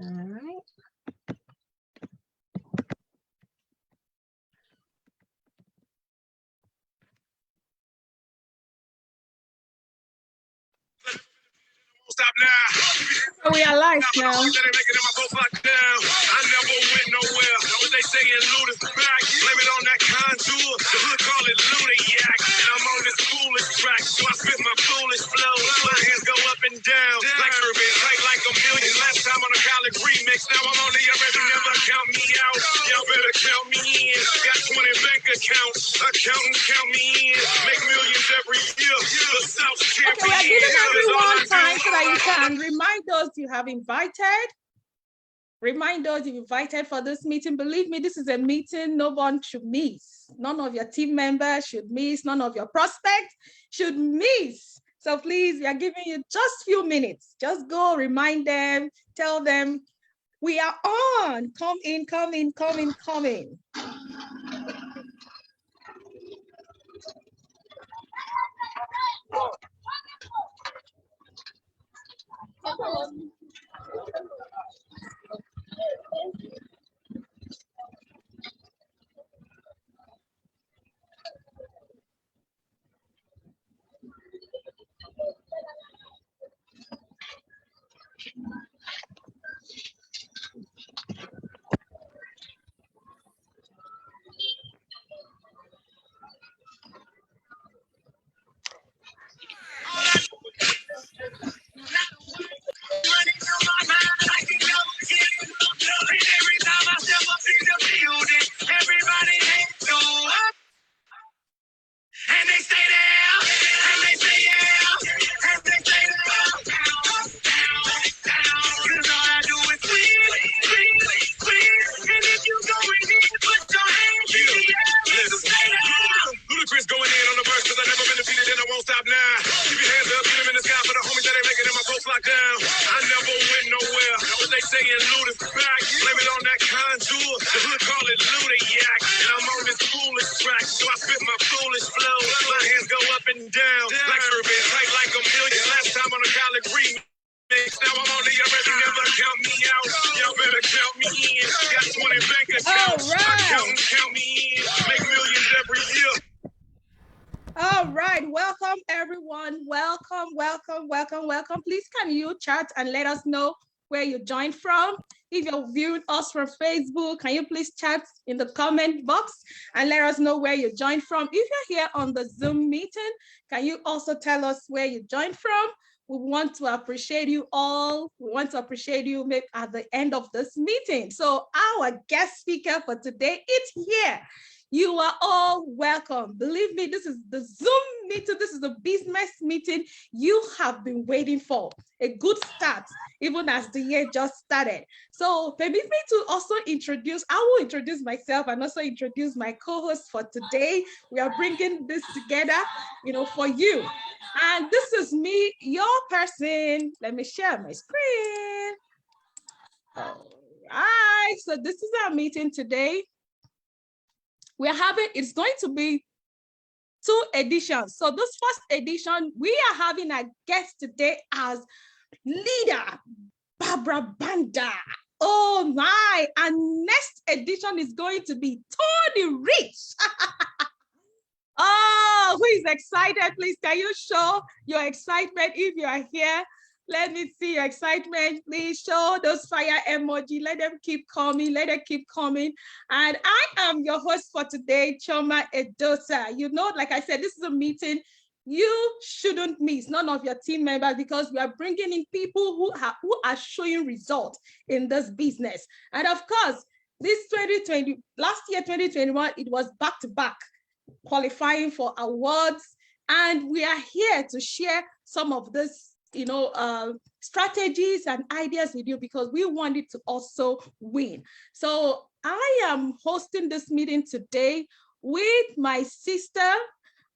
right. Stop now. So we are live now. I never went nowhere. What they saying, loot is back. Blame it on that contour. The hood call it Ludiac. And I'm on this foolish track, so I spit my foolish flow. My hands go up and down, like urban, tight like a million. Last time on a college remix, now I'm on the other. Never count me out. Y'all better count me in. Got 20 bank accounts. Accountant count me in. Make millions every year. The South champion. Okay, we're giving everyone time so that you can remind those you have invited. Remind those you invited for this meeting. Believe me, this is a meeting no one should miss. None of your team members should miss. None of your prospects should miss. So please, we are giving you just a few minutes. Just go remind them, tell them we are on. Come in, come in, come in, come in. Welcome. Please, can you chat and let us know where you joined from? If you're viewing us from Facebook, can you please chat in the comment box and let us know where you joined from? If you're here on the Zoom meeting, can you also tell us where you joined from? We want to appreciate you all. We want to appreciate you at the end of this meeting. So our guest speaker for today is here. You are all welcome. Believe me, this is the Zoom meeting. This is the business meeting you have been waiting for. A good start, even as the year just started. So permit me to also introduce, I will introduce myself and also introduce my co-host for today. We are bringing this together, for you. And this is me, your person. Let me share my screen. All right, so this is our meeting today. It's going to be 2 editions. So this first edition, we are having a guest today as leader, Banda. Oh my, and next edition is going to be Tony Rich. Oh, who is excited? Please, can you show your excitement if you are here? Let me see your excitement. Please show those fire emoji. Let them keep coming. Let them keep coming. And I am your host for today, Choma Edosa. Like I said, this is a meeting you shouldn't miss, none of your team members, because we are bringing in people who are showing results in this business. And of course, this 2020, last year, 2021, it was back-to-back qualifying for awards. And we are here to share some of this strategies and ideas with you because we wanted to also win. So I am hosting this meeting today with my sister.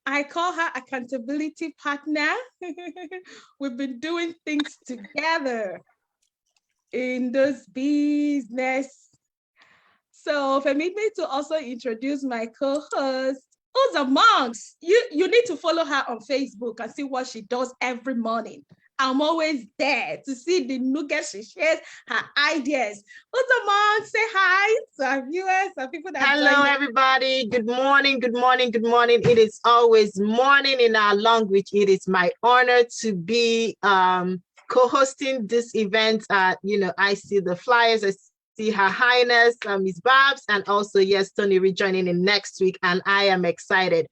I call her accountability partner. We've been doing things together in this business. So permit me to also introduce my co-host, Uza Monks. You need to follow her on Facebook and see what she does every morning. I'm always there to see the nuggets she shares, her ideas. Uzamong, say hi to our viewers, our people that Hello, everybody. Good morning, good morning, good morning. It is always morning in our Longrich. It is my honor to be co-hosting this event. I see the flyers. I see Her Highness, Miss Babs, and also, yes, Tony rejoining in next week, and I am excited.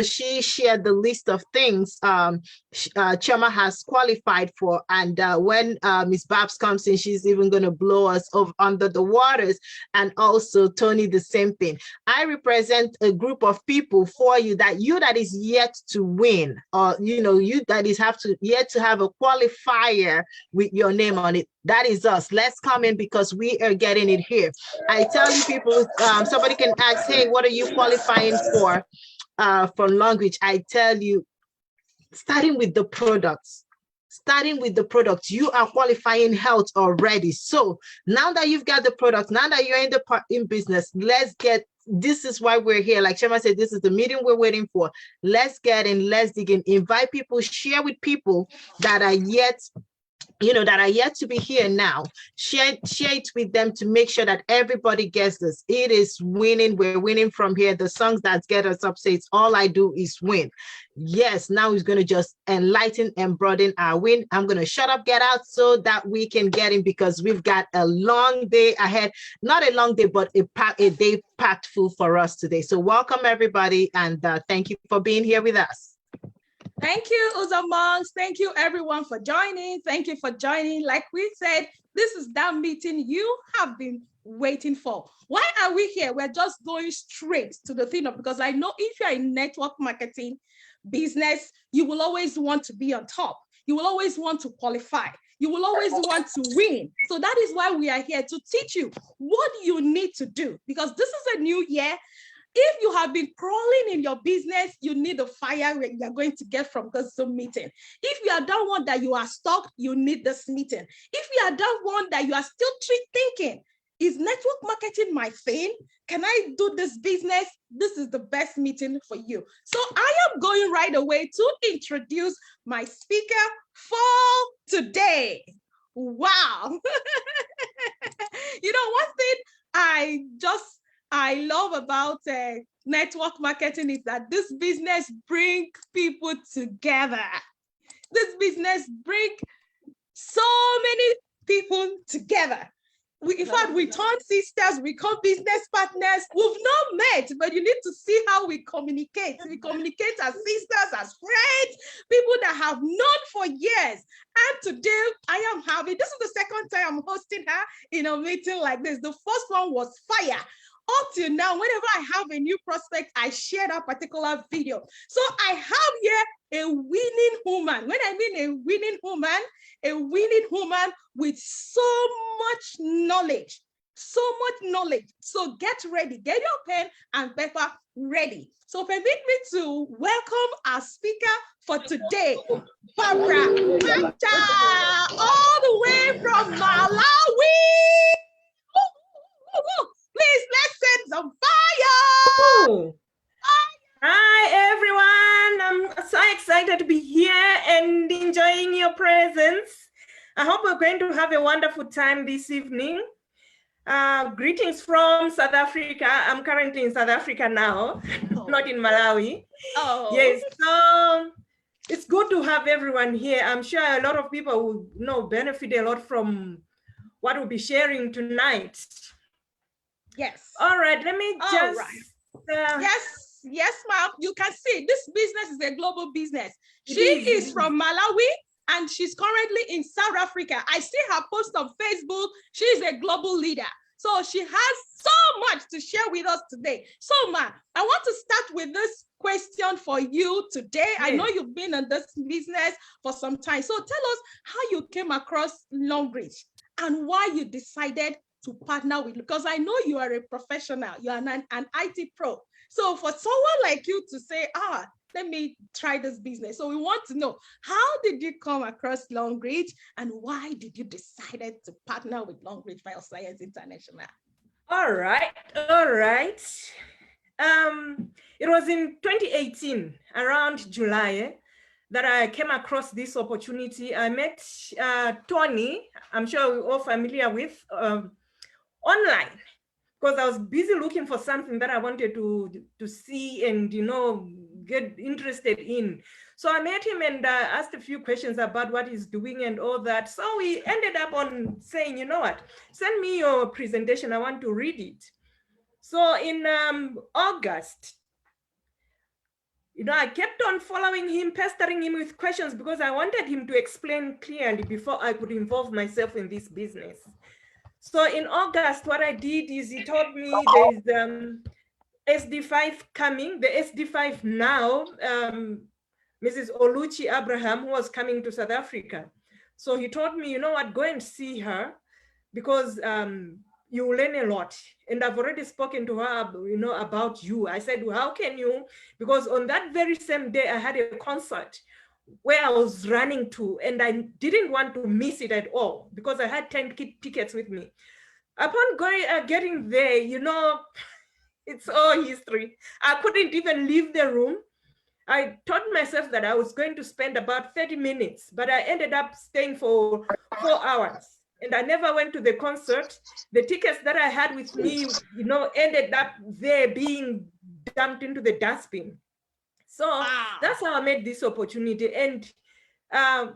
She shared the list of things Chema has qualified for, and when Miss Babs comes in, she's even going to blow us under the waters, and also Tony, the same thing. I represent a group of people for you that is yet to win, or you that is yet to have a qualifier with your name on it. That is us. Let's come in because we are getting it here. I tell you people, somebody can ask, hey, what are you qualifying for Longrich? I tell you, starting with the products, you are qualifying health already. So now that you've got the product, now that you're in business, this is why we're here. Like Shema said, this is the meeting we're waiting for. Let's get in, let's dig in, invite people, share with people that are yet to be here now. Share it with them to make sure that everybody gets this. It is winning. We're winning from here. The songs that get us up say it's all I do is win. Yes, now he's going to just enlighten and broaden our win. I'm going to shut up, get out, so that we can get in, because we've got a long day ahead. Not a long day, but a day packed full for us today. So welcome, everybody, and thank you for being here with us. Thank you, Uzamongs. Thank you, everyone, for joining. Thank you for joining. Like we said, this is that meeting you have been waiting for. Why are we here? We're just going straight to the thing because I know if you're in network marketing business, you will always want to be on top. You will always want to qualify. You will always want to win. So that is why we are here, to teach you what you need to do, because this is a new year. If you have been crawling in your business, you need the fire you're going to get from this Zoom meeting. If you are that one that you are stuck, you need this meeting. If you are that one that you are still thinking, is network marketing my thing? Can I do this business? This is the best meeting for you. So I am going right away to introduce my speaker for today. Wow. One thing I love about network marketing is that this business brings people together. This business brings so many people together. In fact, we turn sisters, we become business partners. We've not met, but you need to see how we communicate. We communicate as sisters, as friends, people that have known for years. And today this is the second time I'm hosting her in a meeting like this. The first one was fire. Up till now, whenever I have a new prospect, I share that particular video. So I have here a winning woman. When I mean a winning woman with so much knowledge. So get ready, get your pen and paper ready. So permit me to welcome our speaker for today, Barbara Banda, all the way from Malawi. Please, let's set some fire. Ooh. Hi, everyone. I'm so excited to be here and enjoying your presence. I hope we're going to have a wonderful time this evening. Greetings from South Africa. I'm currently in South Africa now, not in Malawi. Oh. Yes, so it's good to have everyone here. I'm sure a lot of people will benefit a lot from what we'll be sharing tonight. Yes. All right, let me just. Yes, ma'am. You can see this business is a global business. She is from Malawi and she's currently in South Africa. I see her post on Facebook. She's a global leader. So she has so much to share with us today. So, ma'am, I want to start with this question for you today. Yes. I know you've been in this business for some time. So tell us how you came across Longrich and why you decided to partner with, because I know you are a professional, you are an IT pro. So for someone like you to say, let me try this business. So we want to know, how did you come across Longrich and why did you decide to partner with Longrich Bioscience International? All right. It was in 2018, around July. that I came across this opportunity. I met Tony, I'm sure we're all familiar with, online, because I was busy looking for something that I wanted to see and, you know, get interested in. So I met him and asked a few questions about what he's doing and all that. So we ended up on saying, you know what, send me your presentation, I want to read it. So in August, you know, I kept on following him, pestering him with questions because I wanted him to explain clearly before I could involve myself in this business. So in August, what I did is he told me there's SD5 coming, the SD5 now, Mrs. Oluchi Abraham, who was coming to South Africa. So he told me, you know what, go and see her because you will learn a lot. And I've already spoken to her, you know, about you. I said, well, how can you? Because on that very same day, I had a concert where I was running to, and I didn't want to miss it at all because I had 10 tickets with me. Upon getting there, you know, it's all history. I couldn't even leave the room. I told myself that I was going to spend about 30 minutes, but I ended up staying for 4 hours. And I never went to the concert. The tickets that I had with me, you know, ended up there being dumped into the dustbin. So that's how I made this opportunity. And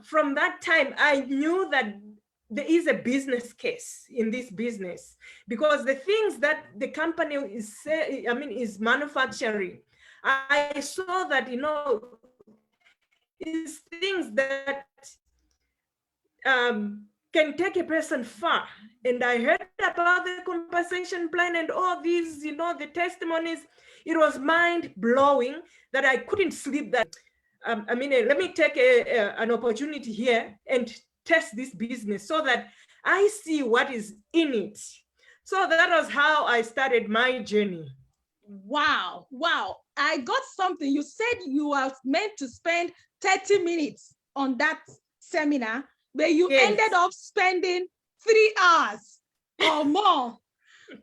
from that time, I knew that there is a business case in this business because the things that the company is manufacturing, I saw that, you know, is things that can take a person far. And I heard about the compensation plan and all these, you know, the testimonies. It was mind blowing that I couldn't sleep. That let me take an opportunity here and test this business so that I see what is in it. So that was how I started my journey. Wow. I got something. You said you were meant to spend 30 minutes on that seminar, but you ended up spending 3 hours or more.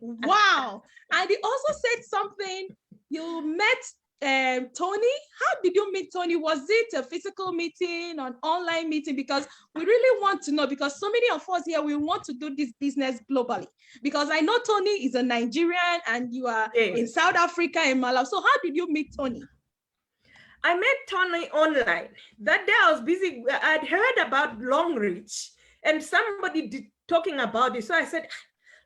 Wow. And you also said something, you met Tony. How did you meet Tony? Was it a physical meeting, an online meeting? Because we really want to know, because so many of us here, we want to do this business globally. Because I know Tony is a Nigerian and you are in South Africa and Malawi. So how did you meet Tony? I met Tony online. That day I was busy. I'd heard about Longrich and somebody talking about it. So I said,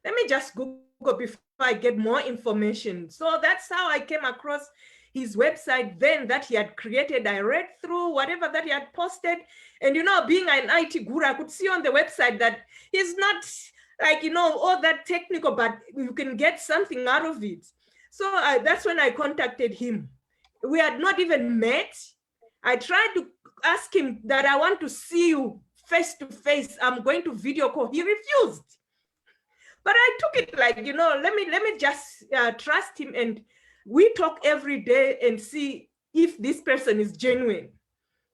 let me just Google before I get more information. So that's how I came across his website then that he had created. I read through whatever that he had posted. And, you know, being an IT guru, I could see on the website that he's not like, you know, all that technical, but you can get something out of it. So that's when I contacted him. We had not even met. I tried to ask him that I want to see you face to face. I'm going to video call. He refused. But I took it like, you know, let me just trust him, and we talk every day and see if this person is genuine.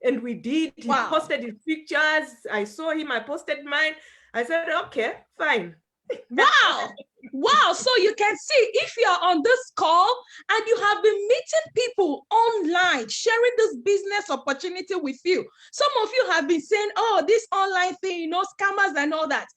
And we did. He posted his pictures. I saw him. I posted mine. I said, okay, fine. Wow. So you can see, if you're on this call and you have been meeting people online, sharing this business opportunity with you. Some of you have been saying, oh, this online thing, you know, scammers and all that.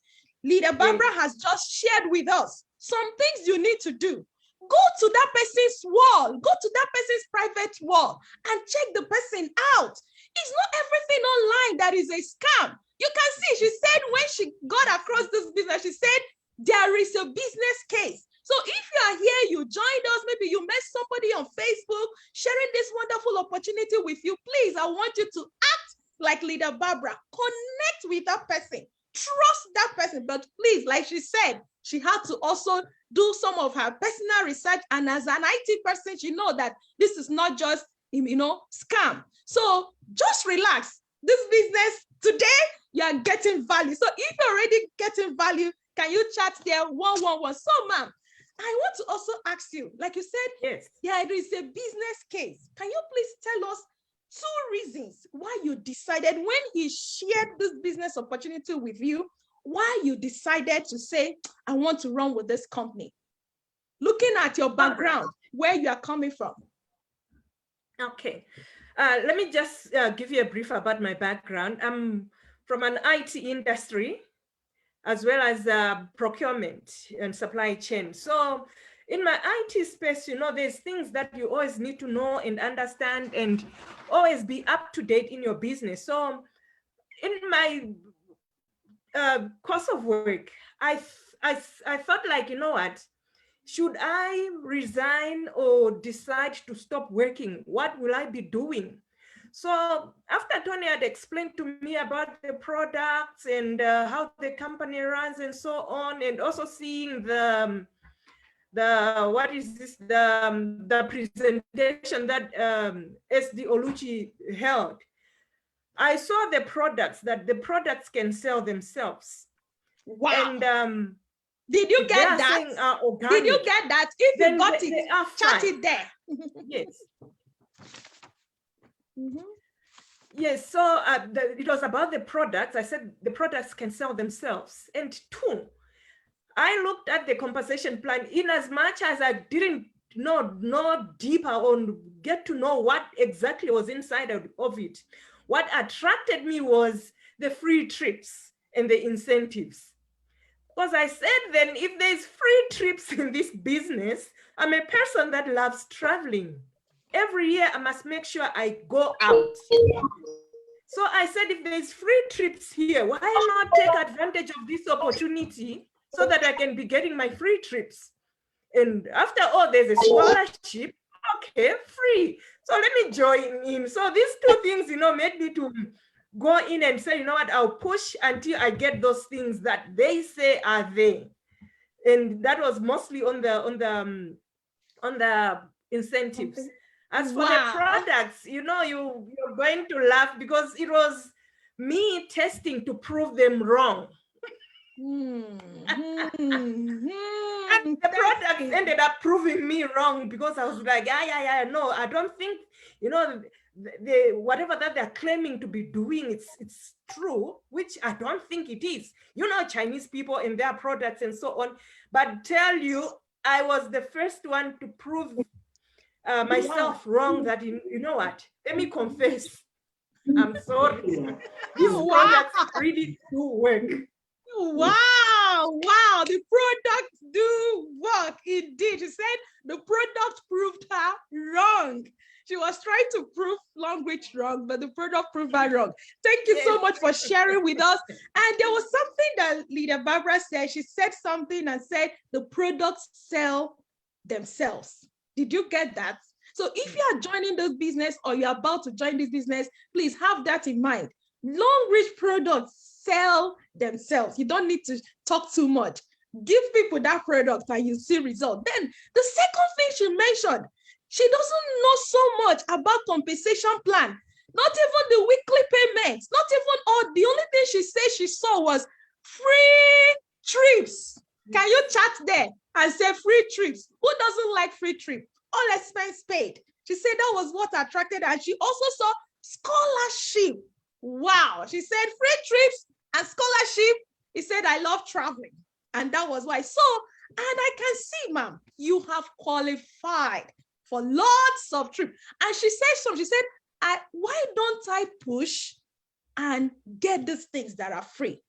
Leader Barbara has just shared with us some things you need to do. Go to that person's wall, go to that person's private wall and check the person out. It's not everything online that is a scam. You can see, she said when she got across this business, she said, there is a business case. So if you are here, you joined us, maybe you met somebody on Facebook sharing this wonderful opportunity with you, please, I want you to act like Leader Barbara. Connect with that person. Trust that person. But please, like she said, she had to also do some of her personal research. And as an IT person, she knows that this is not just, you know, scam. So just relax. This business today, you are getting value. So if you're already getting value, can you chat there 111? So, ma'am, I want to also ask you, like you said, yes, yeah, it is a business case. Can you please tell us 2 reasons why you decided, when he shared this business opportunity with you, why you decided to say, I want to run with this company? Looking at your background, where you are coming from. Okay. Let me just give you a brief about my background. I'm from an IT industry, as well as procurement and supply chain. So in my IT space, you know, there's things that you always need to know and understand and always be up to date in your business. So in my course of work, I thought, like, you know what, should I resign or decide to stop working? What will I be doing? So after Tony had explained to me about the products and how the company runs and so on, and also seeing the what is this, the presentation that SD Oluchi held, I saw the products, that the products can sell themselves. Wow. And did you get that? Did you get that? If you got it, chat it there. Yes. Mm-hmm. Yes, so it was about the products. I said the products can sell themselves. And two, I looked at the compensation plan in as much as I didn't know deeper on, get to know what exactly was inside of it. What attracted me was the free trips and the incentives. Because I said, then if there's free trips in this business, I'm a person that loves traveling. Every year I must make sure I go out. So I said, if there's free trips here, why not take advantage of this opportunity so that I can be getting my free trips? And after all, there's a scholarship, okay, free. So let me join in. So these two things, you know, made me to go in and say, you know what, I'll push until I get those things that they say are there. And that was mostly on the incentives. As for the products, you know, you're going to laugh because it was me testing to prove them wrong. And the products ended up proving me wrong because I was like, no, I don't think, you know, whatever that they're claiming to be doing, it's true, which I don't think it is. You know, Chinese people and their products and so on. But tell you, I was the first one to prove myself wrong, that you know what, let me confess, I'm sorry, these products really do work. Wow, the products do work indeed. She said the product proved her wrong. She was trying to prove Longrich wrong, but the product proved her wrong. Thank you so much for sharing with us. And there was something that Leader Barbara said. She said something and said the products sell themselves. Did you get that? So if you are joining this business or you're about to join this business, please have that in mind. Longrich products sell themselves. You don't need to talk too much. Give people that product and you see results. Then the second thing she mentioned, she doesn't know so much about compensation plan. Not even the weekly payments, not even all. The only thing she said she saw was free trips. Can you chat there and say free trips? Who doesn't like free trip? All expense paid. She said that was what attracted her. And she also saw scholarship. Wow. She said free trips and scholarship. He said, I love traveling. And that was why. So, and I can see, ma'am, you have qualified for lots of trips. And she said something. She said, why don't I push and get these things that are free?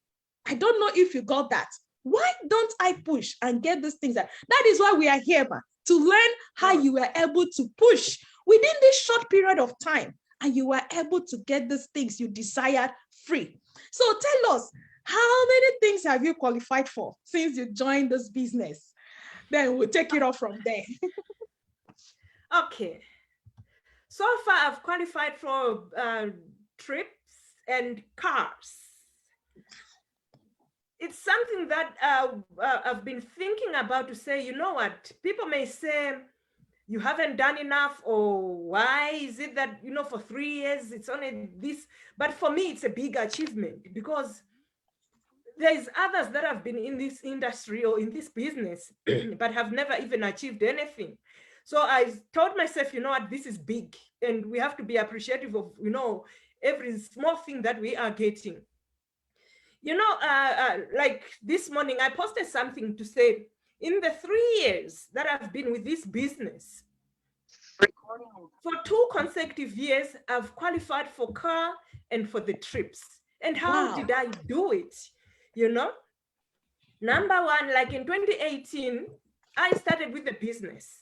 I don't know if you got that. Why don't I push and get these things? That is why we are here, ma'am, to learn how you were able to push within this short period of time, and you were able to get these things you desired free. So tell us, how many things have you qualified for since you joined this business? Then we'll take it off from there. Okay. So far, I've qualified for trips and cars. It's something that I've been thinking about, to say, you know what, people may say you haven't done enough, or why is it that, you know, for 3 years it's only this. But for me, it's a big achievement, because there's others that have been in this industry or in this business but have never even achieved anything. So I told myself, you know what, this is big, and we have to be appreciative of, you know, every small thing that we are getting. You know, like this morning, I posted something to say, in the 3 years that I've been with this business, for 2 consecutive years, I've qualified for car and for the trips. And how did I do it? You know, number one, like in 2018, I started with the business.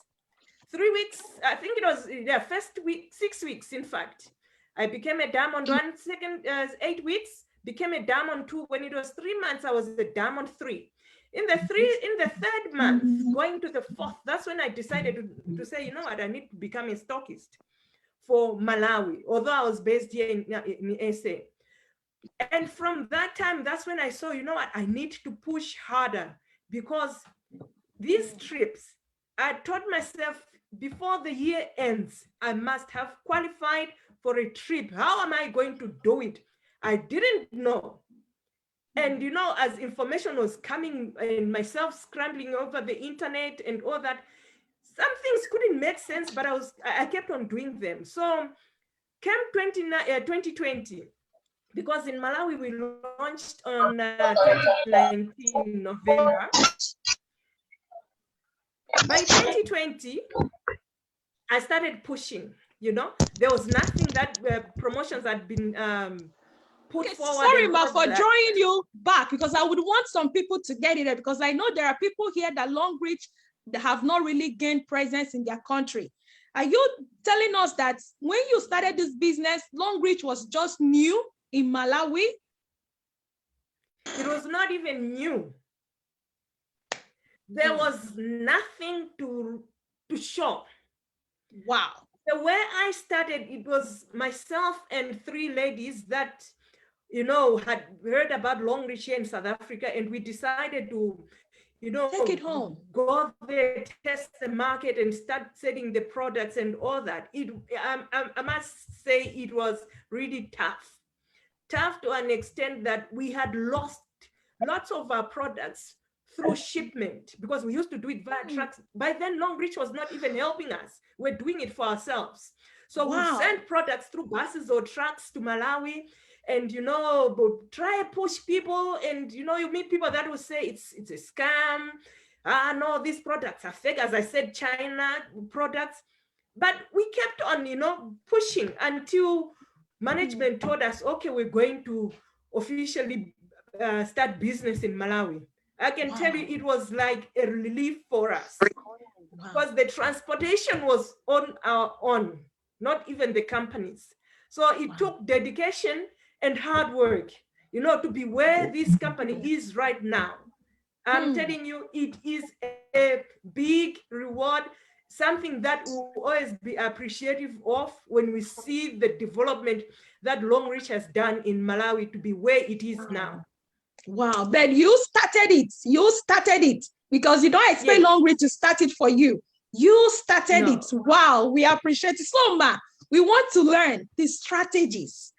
3 weeks, I think it was the first week, 6 weeks, in fact. I became a diamond 1, second, 8 weeks, became a diamond 2. When it was 3 months, I was a diamond 3. In the 3rd month, going to the 4th, that's when I decided to say, you know what, I need to become a stockist for Malawi, although I was based here in SA. And from that time, that's when I saw, you know what, I need to push harder, because these trips, I taught myself before the year ends, I must have qualified for a trip. How am I going to do it? I didn't know. And, you know, as information was coming and myself scrambling over the internet and all that, some things couldn't make sense, but I kept on doing them. So came 2020, because in Malawi, we launched on 2019 November. By 2020, I started pushing, you know, there was nothing that promotions had been put forward. Sorry, Ma, for drawing you back, because I would want some people to get it, because I know there are people here that Longrich that have not really gained presence in their country. Are you telling us that when you started this business, Longrich was just new in Malawi? It was not even new. There was nothing to show. Wow. The way I started, it was myself and 3 ladies that, you know, had heard about Longrich here in South Africa, and we decided to, you know, take it home, go there, test the market, and start selling the products and all that. I must say it was really tough to an extent that we had lost lots of our products through shipment, because we used to do it via trucks. By then, Longrich was not even helping us. We're doing it for ourselves. So we send products through buses or trucks to Malawi, and, you know, try push people, and, you know, you meet people that will say it's a scam. No, these products are fake. As I said, China products. But we kept on, you know, pushing until management told us, okay, we're going to officially start business in Malawi. I can tell you it was like a relief for us, because the transportation was on our own, not even the companies. So it took dedication and hard work, you know, to be where this company is right now. I'm telling you, it is a big reward, something that we'll always be appreciative of when we see the development that Longrich has done in Malawi to be where it is now. Wow, but you started it, because you don't expect Longrich to start it for you. You started it. Wow, we appreciate it. So, Ma, we want to learn the strategies.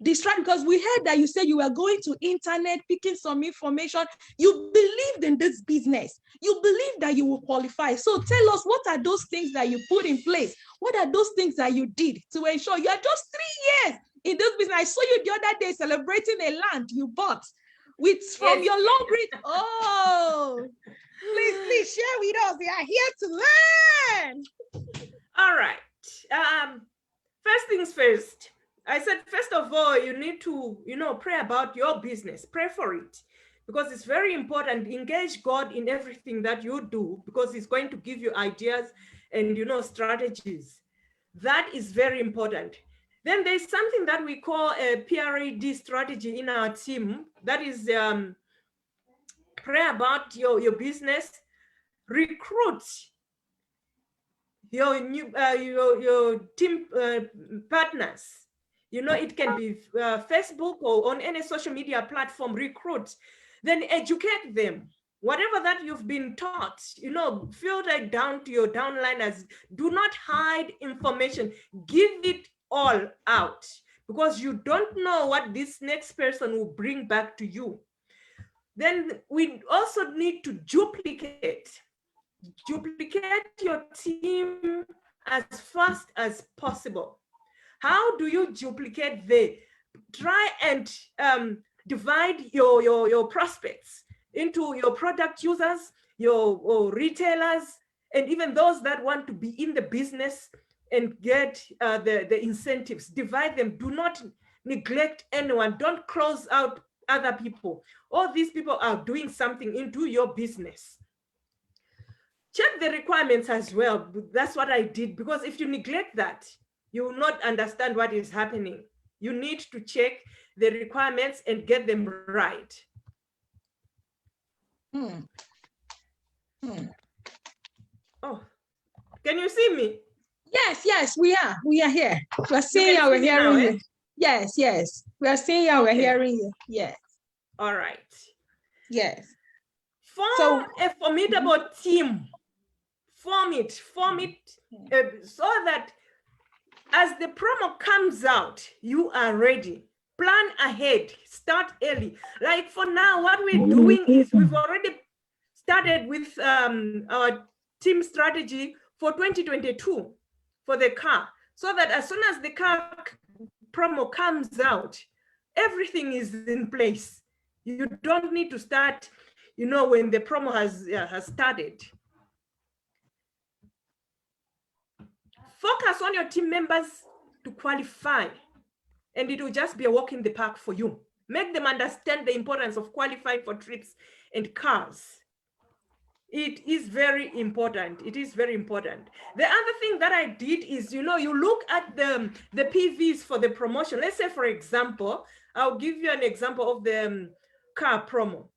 Because we heard that you said you were going to internet, picking some information. You believed in this business. You believed that you will qualify. So tell us, what are those things that you put in place? What are those things that you did to ensure you are just 3 years in this business? I saw you the other day celebrating a land you bought from your Longrich. Oh, please share with us. We are here to learn. All right. First things first. I said, first of all, you need to, you know, pray about your business. Pray for it, because it's very important. Engage God in everything that you do, because He's going to give you ideas and, you know, strategies. That is very important. Then there's something that we call a PRAD strategy in our team. That is pray about your business, recruit your new your team partners. You know, it can be Facebook or on any social media platform. Recruit, then educate them. Whatever that you've been taught, you know, filter it down to your downliners. Do not hide information. Give it all out, because you don't know what this next person will bring back to you. Then we also need to duplicate your team as fast as possible. How do you duplicate try and divide your prospects into your product users, your retailers, and even those that want to be in the business and get the incentives. Divide them. Do not neglect anyone. Don't close out other people. All these people are doing something into your business. Check the requirements as well. That's what I did, because if you neglect that, you will not understand what is happening. You need to check the requirements and get them right. Oh, can you see me? Yes, we are here. We're seeing you, we're hearing you. Yes, we are seeing you, we're hearing you. Yes. All right. Yes. Form a formidable team. Form it so that as the promo comes out, you are ready. Plan ahead, start early. Like for now, what we're doing is we've already started with our team strategy for 2022 for the car, so that as soon as the car promo comes out, everything is in place. You don't need to start, when the promo has started. Focus on your team members to qualify, and it will just be a walk in the park for you. Make them understand the importance of qualifying for trips and cars. It is very important. It is very important. The other thing that I did is, you look at the PVs for the promotion. Let's say, for example, I'll give you an example of the car promo.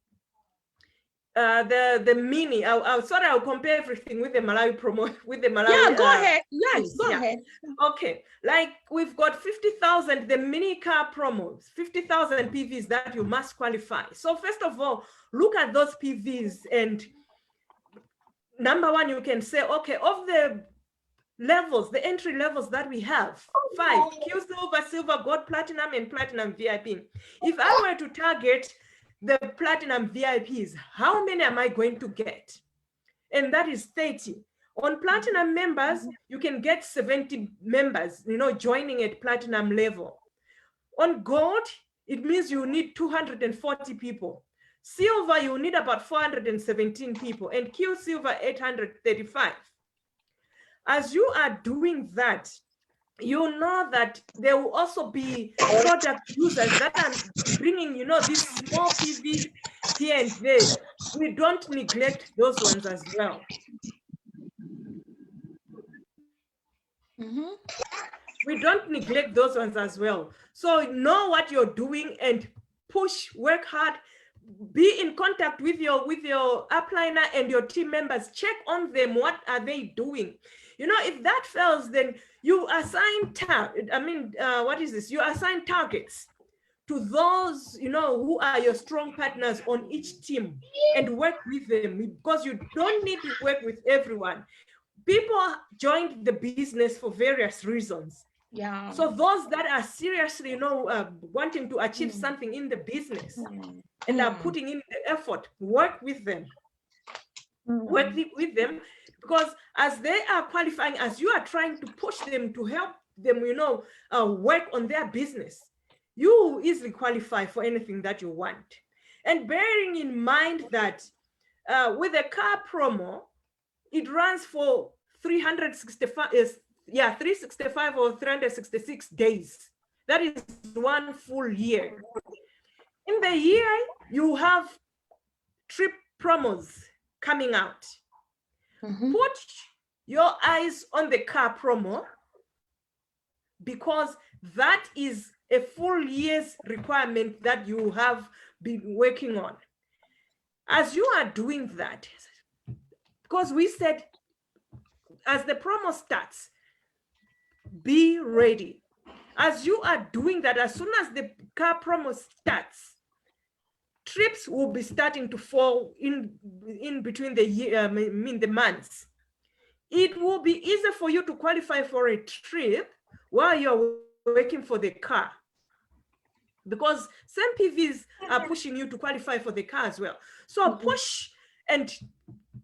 The mini, I'll compare everything with the Malawi promo, with the Malawi. Yeah, go ahead. Yes, go ahead. Okay, like we've got 50,000, the mini car promos, 50,000 PVs that you must qualify. So first of all, look at those PVs, and number one, you can say, okay, of the levels, the entry levels that we have, 5, Q Silver, Silver, Gold, Platinum, and Platinum VIP. If I were to target the Platinum VIPs, how many am I going to get? And that is 30. On Platinum members, you can get 70 members, joining at Platinum level. On Gold, it means you need 240 people. Silver, you need about 417 people, and Q Silver, 835. As you are doing that, you know that there will also be product users that are bringing, this small PV here and there. We don't neglect those ones as well. We don't neglect those ones as well. So know what you're doing and push, work hard, be in contact with your upliner and your team members. Check on them. What are they doing? If that fails, then you assign you assign targets to those, who are your strong partners on each team, and work with them, because you don't need to work with everyone. People joined the business for various reasons. Yeah. So those that are seriously, wanting to achieve something in the business and are putting in the effort, work with them. Work with them, because as they are qualifying, as you are trying to push them to help them, work on their business, you will easily qualify for anything that you want. And bearing in mind that with a car promo, it runs for 365 or 366 days. That is one full year. In the year, you have trip promos coming out. Put your eyes on the car promo, because that is a full year's requirement that you have been working on. As you are doing that, because we said, as the promo starts, be ready. As you are doing that, as soon as the car promo starts, trips will be starting to fall in between the year, the months. It will be easier for you to qualify for a trip while you're working for the car, because some PVs are pushing you to qualify for the car as well. So push and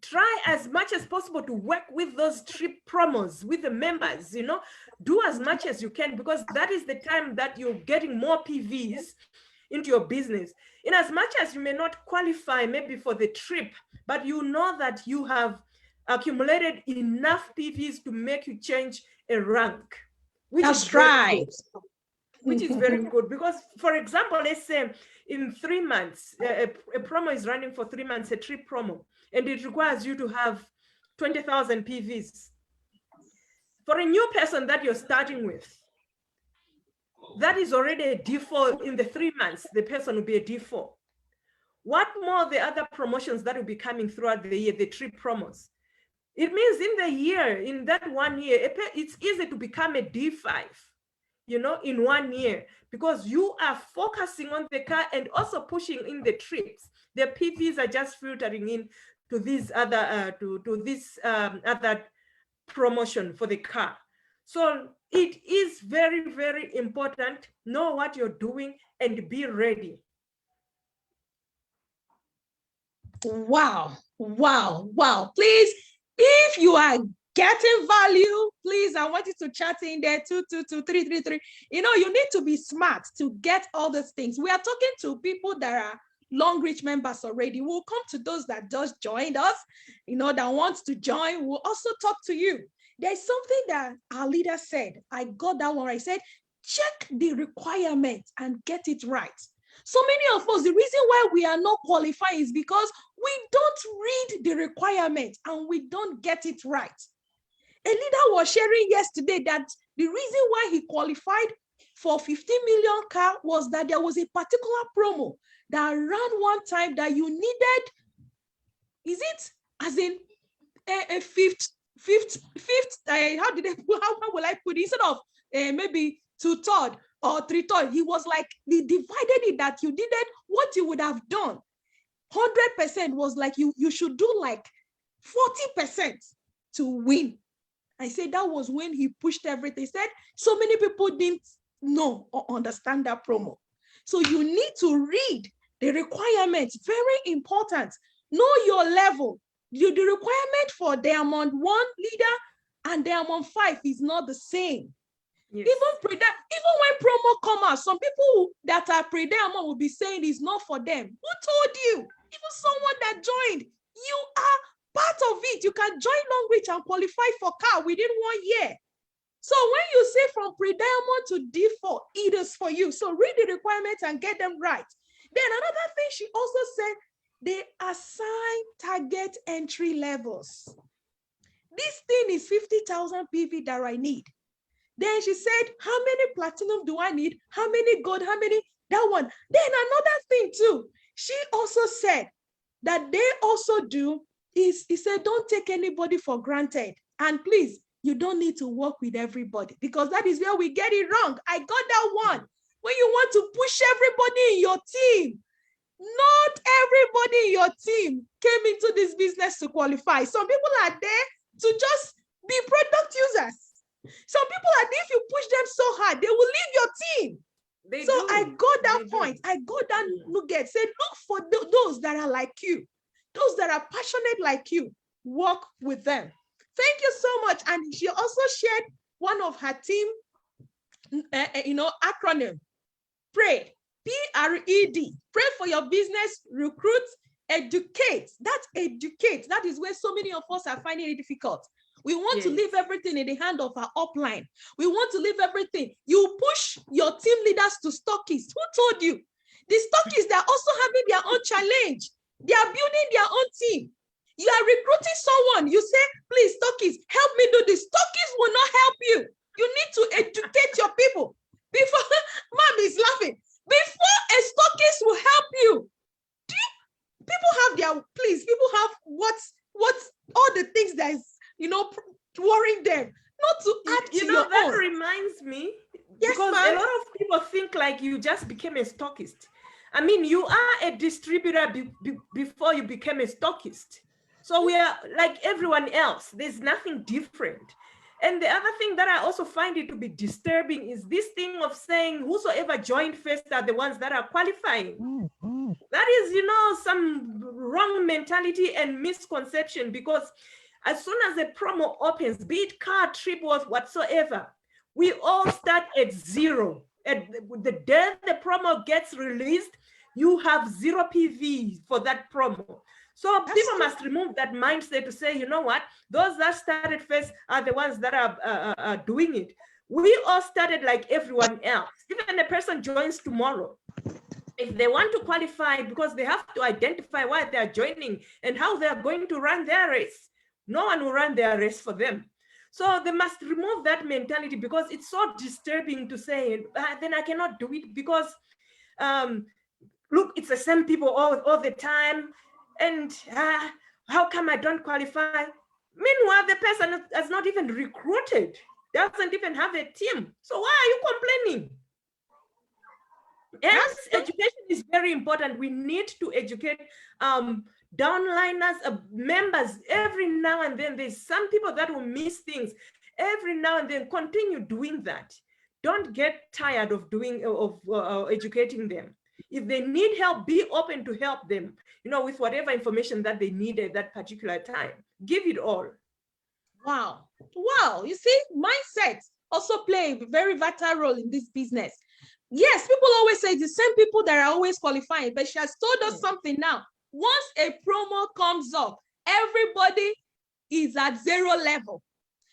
try as much as possible to work with those trip promos, with the members, do as much as you can, because that is the time that you're getting more PVs into your business. In as much as you may not qualify maybe for the trip, but you know that you have accumulated enough PVs to make you change a rank. That's right. Which is very good, because, for example, let's say in 3 months, a promo is running for 3 months, a trip promo, and it requires you to have 20,000 PVs. For a new person that you're starting with, that is already a D4 in the 3 months, the person will be a D4. What more the other promotions that will be coming throughout the year, the trip promos? It means in the year, in that 1 year, it's easy to become a D5, you know, in 1 year, because you are focusing on the car and also pushing in the trips. The PVs are just filtering in to these other, other promotion for the car. So it is very, very important. Know what you're doing and be ready. Wow, wow, wow. Please, if you are getting value, please, I want you to chat in there, 222-333. You know, you need to be smart to get all these things. We are talking to people that are Longrich members already. We'll come to those that just joined us, you know, that wants to join. We'll also talk to you. There's something that our leader said. I got that one. I said, check the requirements and get it right. So many of us, the reason why we are not qualifying is because we don't read the requirements and we don't get it right. A leader was sharing yesterday that the reason why he qualified for 15 million car was that there was a particular promo that ran one time that you needed, is it as in a fifth, how will I put it? Instead of maybe 2/3 or 3/3, he was like, they divided it that you needed what you would have done. 100% was like you should do like 40% to win. I said that was when he pushed everything. He said so many people didn't know or understand that promo. So you need to read the requirements, very important. Know your level. The requirement for Diamond 1 leader and Diamond 5 is not the same. Yes. Even when promo come out, some people that are pre-Diamond will be saying it's not for them. Who told you? Even someone that joined, you are part of it. You can join Longrich and qualify for car within 1 year. So when you say from pre-Diamond to D4, it is for you. So read the requirements and get them right. Then another thing she also said, they assign target entry levels. This thing is 50,000 PV that I need. Then she said, how many platinum do I need? How many gold? How many? That one. Then another thing too, she also said that they also do is, he said, don't take anybody for granted. And please, you don't need to work with everybody, because that is where we get it wrong. I got that one. When you want to push everybody in your team, not everybody in your team came into this business to qualify. Some people are there to just be product users. Some people are there, if you push them so hard, they will leave your team. I got that point. I got that nugget. Say, look for those that are like you, those that are passionate like you. Work with them. Thank you so much. And she also shared one of her team, acronym. Pray. P-R-E-D. Pray for your business, recruit, educate. That's educate. That is where so many of us are finding it difficult. We want to leave everything in the hand of our upline. We want to leave everything. You push your team leaders to stockists. Who told you? The stockists, they're also having their own challenge. They are building their own team. You are recruiting someone. You say, please, stockists, help me do this. Stockists will not help you. You need to educate your people. Before, mom is laughing. Before a stockist will help you, people have what's all the things that is, worrying them, not to add to your that own. reminds me, yes, because a lot of people think like you just became a stockist. I mean, you are a distributor before you became a stockist. So we are like everyone else. There's nothing different. And the other thing that I also find it to be disturbing is this thing of saying whosoever joined first are the ones that are qualifying. That is, some wrong mentality and misconception, because as soon as a promo opens, be it car, trip, or whatsoever, we all start at 0. At the day the promo gets released, you have 0 PV for that promo. So people must remove that mindset to say, you know what, those that started first are the ones that are doing it. We all started like everyone else. Even a person joins tomorrow, if they want to qualify, because they have to identify why they're joining and how they're going to run their race. No one will run their race for them. So they must remove that mentality, because it's so disturbing to say, then I cannot do it because, look, it's the same people all the time. And how come I don't qualify? Meanwhile, the person has not even recruited, doesn't even have a team. So why are you complaining? Yes, education is very important. We need to educate downliners, members every now and then. There's some people that will miss things every now and then. Continue doing that. Don't get tired of educating them. If they need help, be open to help them, with whatever information that they need at that particular time. Give it all. Wow. Wow. You see, mindset also play a very vital role in this business. Yes, people always say the same people that are always qualifying, but she has told us something now. Once a promo comes up, everybody is at 0 level.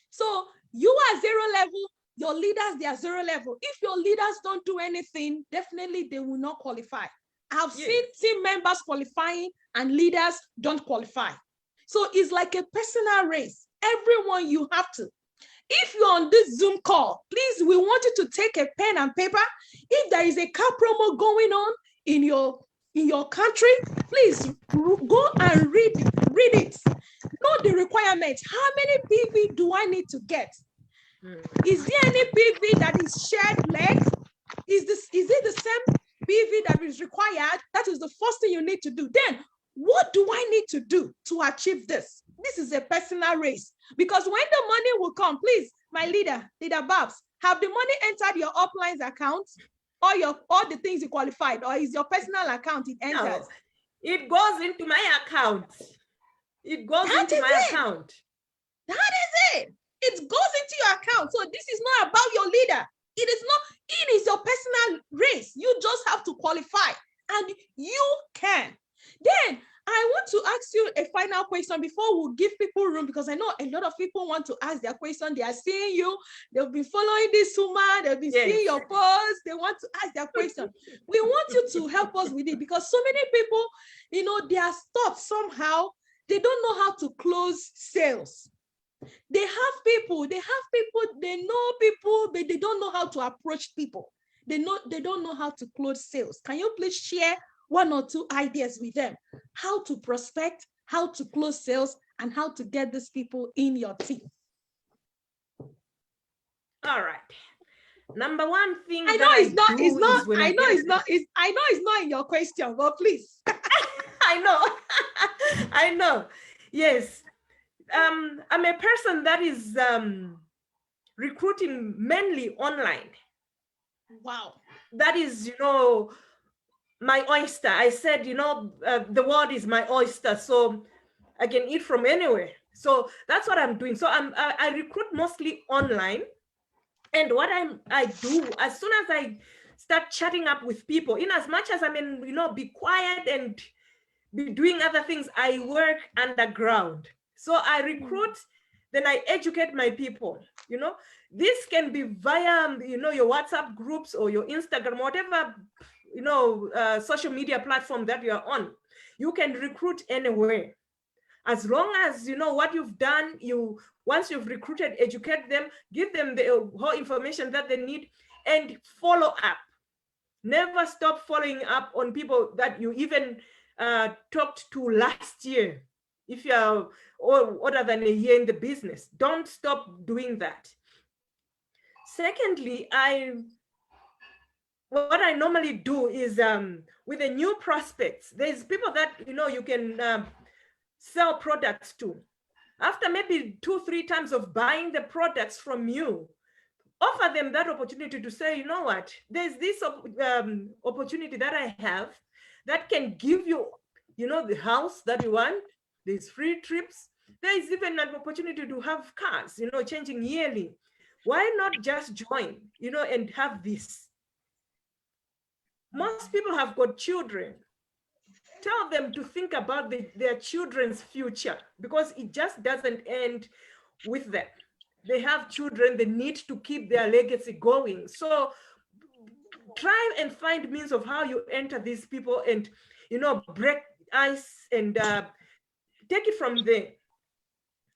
So you are 0 level, your leaders, they are 0 level. If your leaders don't do anything, definitely they will not qualify. I've seen team members qualifying and leaders don't qualify. So it's like a personal race. Everyone, you have to. If you're on this Zoom call, please, we want you to take a pen and paper. If there is a car promo going on in your country, please go and read it. Know the requirements. How many PV do I need to get? Is there any PV that is shared legs? Is it the same PV that is required? That is the first thing you need to do. Then, what do I need to do to achieve this? This is a personal race, because when the money will come, please, my leader Babs, have the money entered your upline's account, or all the things you qualified, or is your personal account it enters? No, it goes into my account. It goes into my account. That is it. It goes into your account. So this is not about your leader. It is your personal race. You just have to qualify, and you can. Then I want to ask you a final question before we give people room, because I know a lot of people want to ask their question. They are seeing you. They've been following this woman. They've been seeing your posts. They want to ask their question. We want you to help us with it, because so many people, they are stuck somehow. They don't know how to close sales. They have people, they know people, but they don't know how to approach people. They don't know how to close sales. Can you please share 1 or 2 ideas with them? How to prospect, how to close sales, and how to get these people in your team. All right. Number one thing I know it's not in your question, but please. I know. Yes. I'm a person that is recruiting mainly online. Wow. That is, my oyster. I said, the world is my oyster, so I can eat from anywhere. So that's what I'm doing. So I recruit mostly online. And what I do, as soon as I start chatting up with people, in as much as be quiet and be doing other things, I work underground. So I recruit, then I educate my people. This can be via, your WhatsApp groups or your Instagram, whatever, social media platform that you're on. You can recruit anywhere. As long as what you've done, once you've recruited, educate them, give them the whole information that they need, and follow up. Never stop following up on people that you even talked to last year. If you're older than a year in the business, don't stop doing that. Secondly, what I normally do is with the new prospects, there's people that you can sell products to. After maybe 2-3 times of buying the products from you, offer them that opportunity to say, what, there's this opportunity that I have that can give you, the house that you want. There's free trips. There is even an opportunity to have cars, changing yearly. Why not just join, and have this? Most people have got children. tell them to think about their children's future, because it just doesn't end with them. They have children, they need to keep their legacy going. So try and find means of how you enter these people and, you know, break ice and take it from there.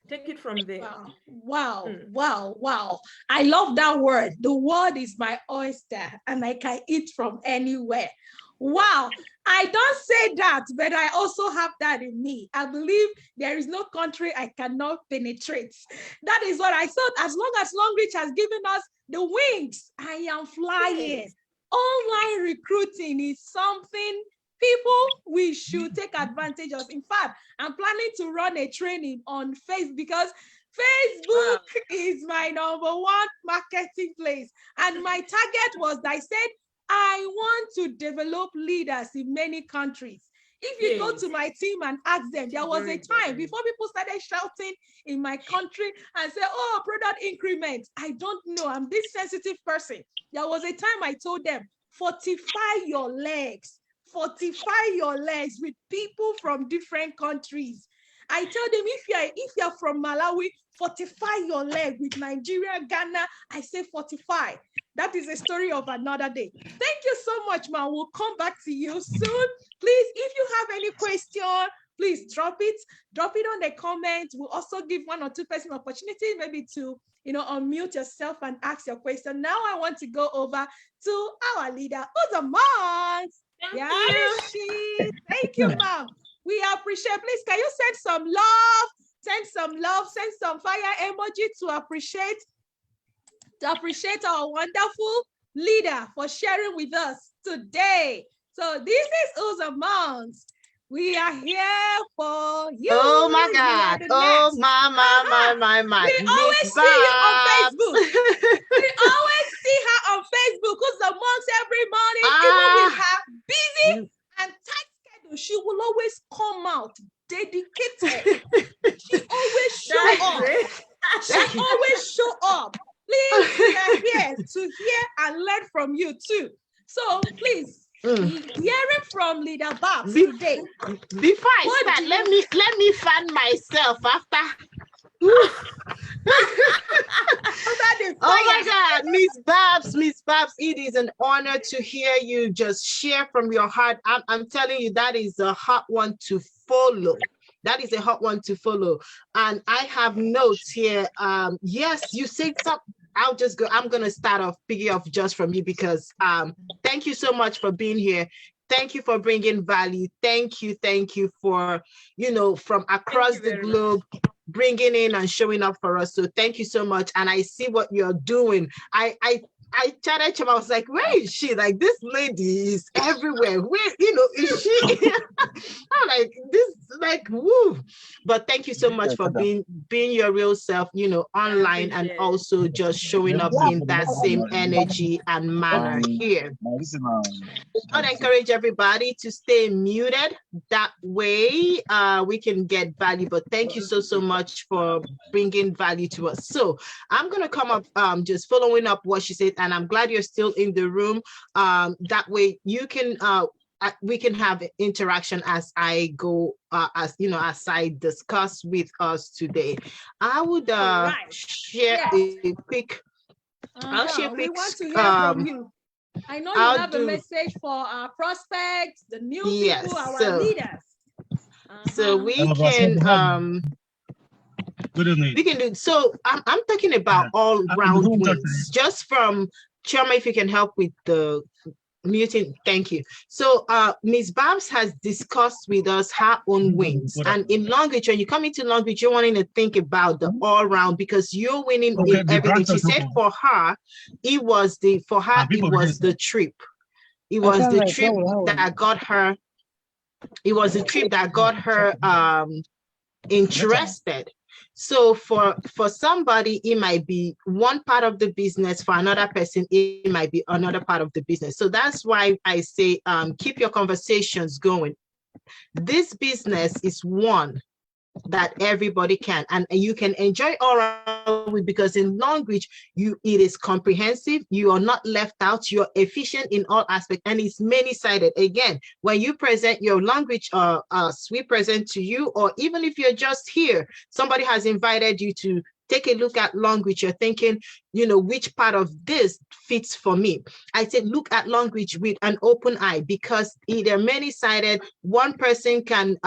Take it from there. Wow, wow, wow. I love that word. The word is my oyster and I can eat from anywhere. Wow. I don't say that, but I also have that in me. I believe there is no country I cannot penetrate. That is what I thought. As long as Longrich has given us the wings, I am flying. Yes. Online recruiting is something people we should take advantage of. In fact, I'm planning to run a training on Facebook because Facebook is my #1 marketing place. And my target was, I said, I want to develop leaders in many countries. If you go to my team and ask them, there was a time before people started shouting in my country and say, oh, product increment. I don't know, I'm this sensitive person. There was a time I told them, fortify your legs. Fortify your legs with people from different countries. I tell them, if you're from Malawi, fortify your leg with Nigeria, Ghana. I say fortify. That is a story of another day. Thank you so much, ma. We'll come back to you soon. Please, if you have any question, please drop it on the comment. We'll also give 1 or 2 person opportunity, maybe to, you know, unmute yourself and ask your question. Now I want to go over to our leader, Uzamans. Thank you, ma'am. We appreciate. Please, can you send some love? Send some fire emoji to appreciate our wonderful leader for sharing with us today. So this is Uzamans. We are here for you. Oh my God. Oh my. We always see you on Facebook. We always see her on Facebook. Uzamans every morning, even with her busy and tight schedule, she will always come out dedicated. She always show up. She always show up. Please, we are here to hear and learn from you too. So please, hearing from Leader Babs today. Before I start, let me fan myself after. Oh my God, Miss Babs, it is an honor to hear you just share from your heart. I'm telling you, that is a hot one to follow. That is a hot one to follow. And I have notes here. Yes, you said something. I'm going to start off, picking off just from you because thank you so much for being here. Thank you for bringing value. Thank you for, you know, from across the globe, bringing in and showing up for us. So thank you so much. And I see what you're doing. I chatted to him. I was like, where is she? Like, this lady is everywhere. Where, you know, is she? I'm like, this, like, woo. But thank you so much for being your real self, you know, online, and also just showing up in that same energy and manner here. I'd encourage everybody to stay muted. That way we can get value. But thank you so much for bringing value to us. So I'm going to come up just following up what she said. And I'm glad you're still in the room. That way you can, we can have interaction as I go, as I discuss with us today. I would share a quick, I'll share a quick, we want to hear from you. I know you have a message for our prospects, the new people, our leaders. So we can, we can do, so I'm talking about all round wins, just from Chioma, if you can help with the muting, thank you. So Ms. Babs has discussed with us her own wins, and in Longrich, when you come into Longrich, you're wanting to think about the all round because you're winning in everything. She said for her, it was the trip. It was the trip that got her. It was the trip that got her interested. So for somebody, it might be one part of the business. For another person, it might be another part of the business. So that's why I say keep your conversations going. This business is one. that everybody can, and you can enjoy oral week because in Longrich, it is comprehensive. You are not left out. You're efficient in all aspects, and it's many-sided. Again, when you present your Longrich, we present to you, or even if you're just here, somebody has invited you to take a look at Longrich, you're thinking, which part of this fits for me. I said, look at Longrich with an open eye, because they're many-sided. One person can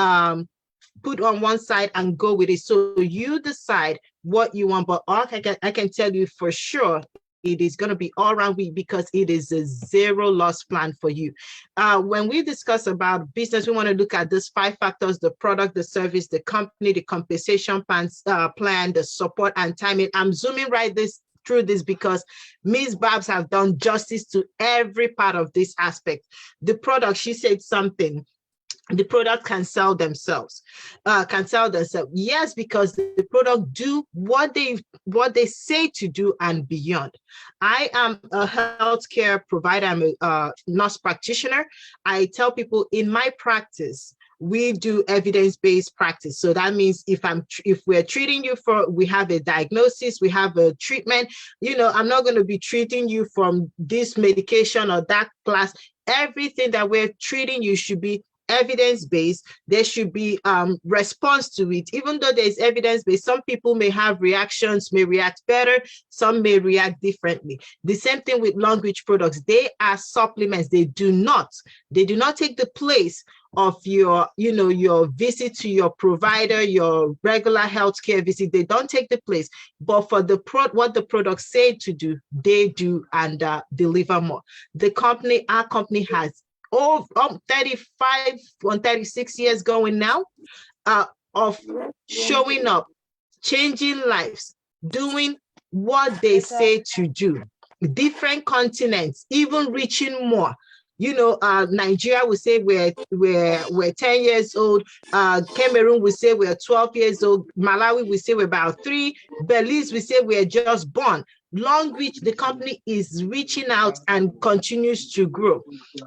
put on one side and go with it. So you decide what you want, but I can tell you for sure, it is going to be all around week because it is a zero loss plan for you. When we discuss about business, we want to look at these 5 factors: the product, the service, the company, the compensation plan, the support and timing. I'm zooming through this because Ms. Babs have done justice to every part of this aspect. The product, she said something. The product can sell themselves, yes, because the product do what they say to do and beyond. I am a healthcare provider. I'm a nurse practitioner. I tell people in my practice, we do evidence-based practice. So that means if we're treating you we have a diagnosis, we have a treatment, I'm not going to be treating you from this medication or that class. Everything that we're treating you should be evidence-based. There should be response to it. Even though there's evidence-based, some people may have reactions, may react better, some may react differently. The same thing with Longrich products. They are supplements. They do not take the place of your visit to your provider, your regular healthcare visit. They don't take the place, but for what the products say to do, they do and deliver more. Our company has 35 or 36 years going now of showing up, changing lives, doing what they say to do. Different continents, even reaching more. Nigeria will say we're 10 years old. Cameroon will say we're 12 years old. Malawi will say we're about 3. Belize will say we're just born. Longrich, the company, is reaching out and continues to grow.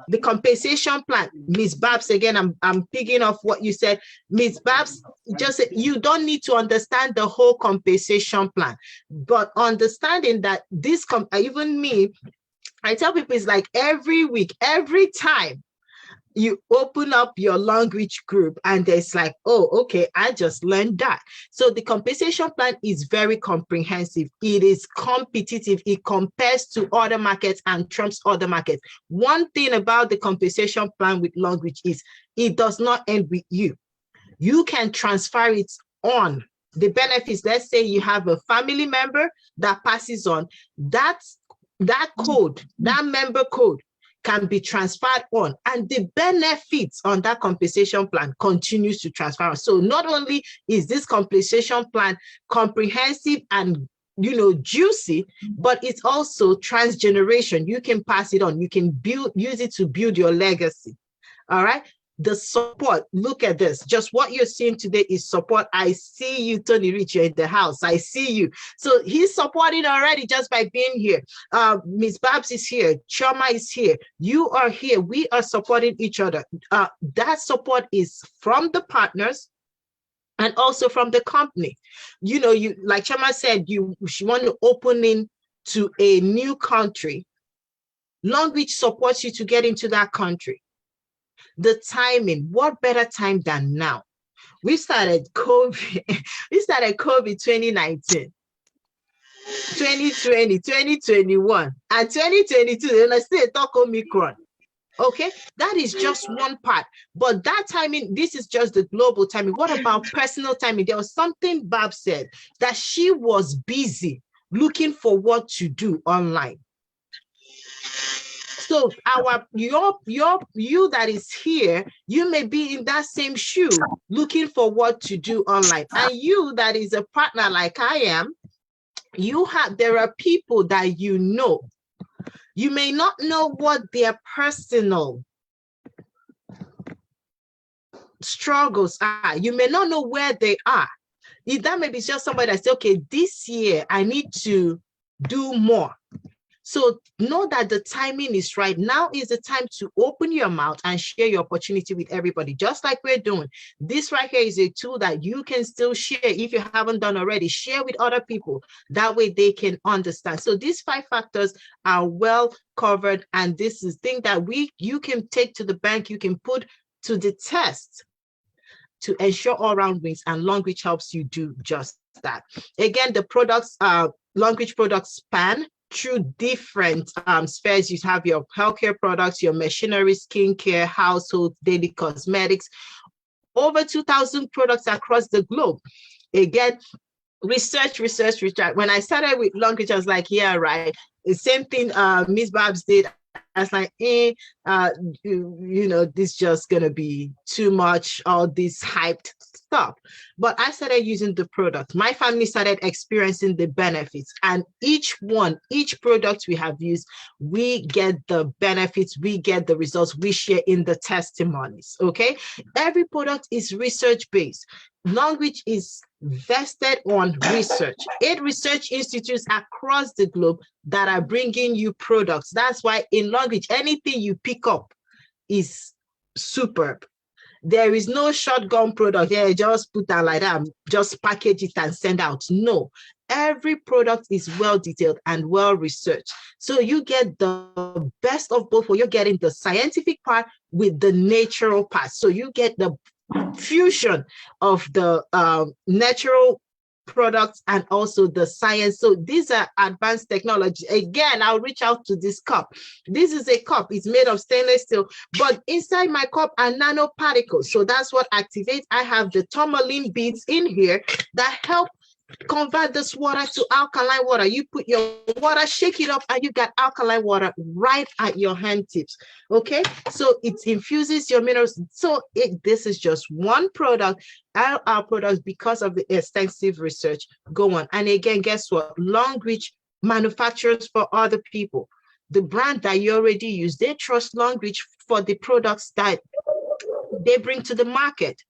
The compensation plan, Ms. Babs, again, I'm picking off what you said. Ms. Babs, just you don't need to understand the whole compensation plan, but understanding that even me, I tell people it's like every week, every time you open up your Longrich group and there's like, oh, okay, I just learned that. So the compensation plan is very comprehensive. It is competitive. It compares to other markets and trumps other markets. One thing about the compensation plan with Longrich is it does not end with you. You can transfer it on. The benefits, let's say you have a family member that passes on, that code, that member code can be transferred on, and the benefits on that compensation plan continues to transfer. So not only is this compensation plan comprehensive and juicy, but it's also transgeneration. You can pass it on. You can use it to build your legacy. All right. The support, look at this. Just what you're seeing today is support. I see you, Tony Rich, you're in the house. I see you. So he's supporting already just by being here. Ms. Babs is here. Choma is here. You are here. We are supporting each other. That support is from the partners and also from the company. You like Choma said, you want to open into a new country. Longrich supports you to get into that country. The timing, what better time than now? We started COVID 2019, 2020, 2021, and 2022, and I still talk Omicron. Okay, that is just one part. But that timing, this is just the global timing. What about personal timing? There was something Bob said that she was busy looking for what to do online. So you that is here, you may be in that same shoe looking for what to do online. And you that is a partner like I am, there are people that you may not know what their personal struggles are. You may not know where they are. That may be just somebody that says, okay, this year I need to do more. So know that the timing is right. Now is the time to open your mouth and share your opportunity with everybody, just like we're doing. This right here is a tool that you can still share. If you haven't done already, share with other people. That way they can understand. So these 5 factors are well covered. And this is thing that you can take to the bank, you can put to the test to ensure all-round wins, and Longrich helps you do just that. Again, the products, Longrich products span through different spheres. You have your healthcare products, your machinery, skincare, household, daily cosmetics, over 2,000 products across the globe. Again, research. When I started with Longrich, I was like, yeah, right. The same thing Miss Babs did. I was like, you know, this just gonna be too much, all this hyped stuff. But I started using the product. My family started experiencing the benefits, and each product we have used, we get the benefits, we get the results, we share in the testimonies. Okay, every product is research-based. Longrich is vested on research. 8 research institutes across the globe that are bringing you products. That's why in Longrich, anything you pick up is superb. There is no shotgun product. Yeah, just put that like that, just package it and send out. No, every product is well detailed and well researched. So you get the best of both. You're getting the scientific part with the natural part. So you get the fusion of the natural products and also the science. So these are advanced technology. Again, I'll reach out to this cup. This is a cup. It's made of stainless steel, but inside my cup are nanoparticles. So that's what activates. I have the tourmaline beads in here that help convert this water to alkaline water. You put your water, shake it up, and you got alkaline water right at your hand tips. Okay, so it infuses your minerals. So this is just one product. Our products, because of the extensive research, go on. And again, guess what? Longrich manufactures for other people. The brand that you already use, they trust Longrich for the products that they bring to the market.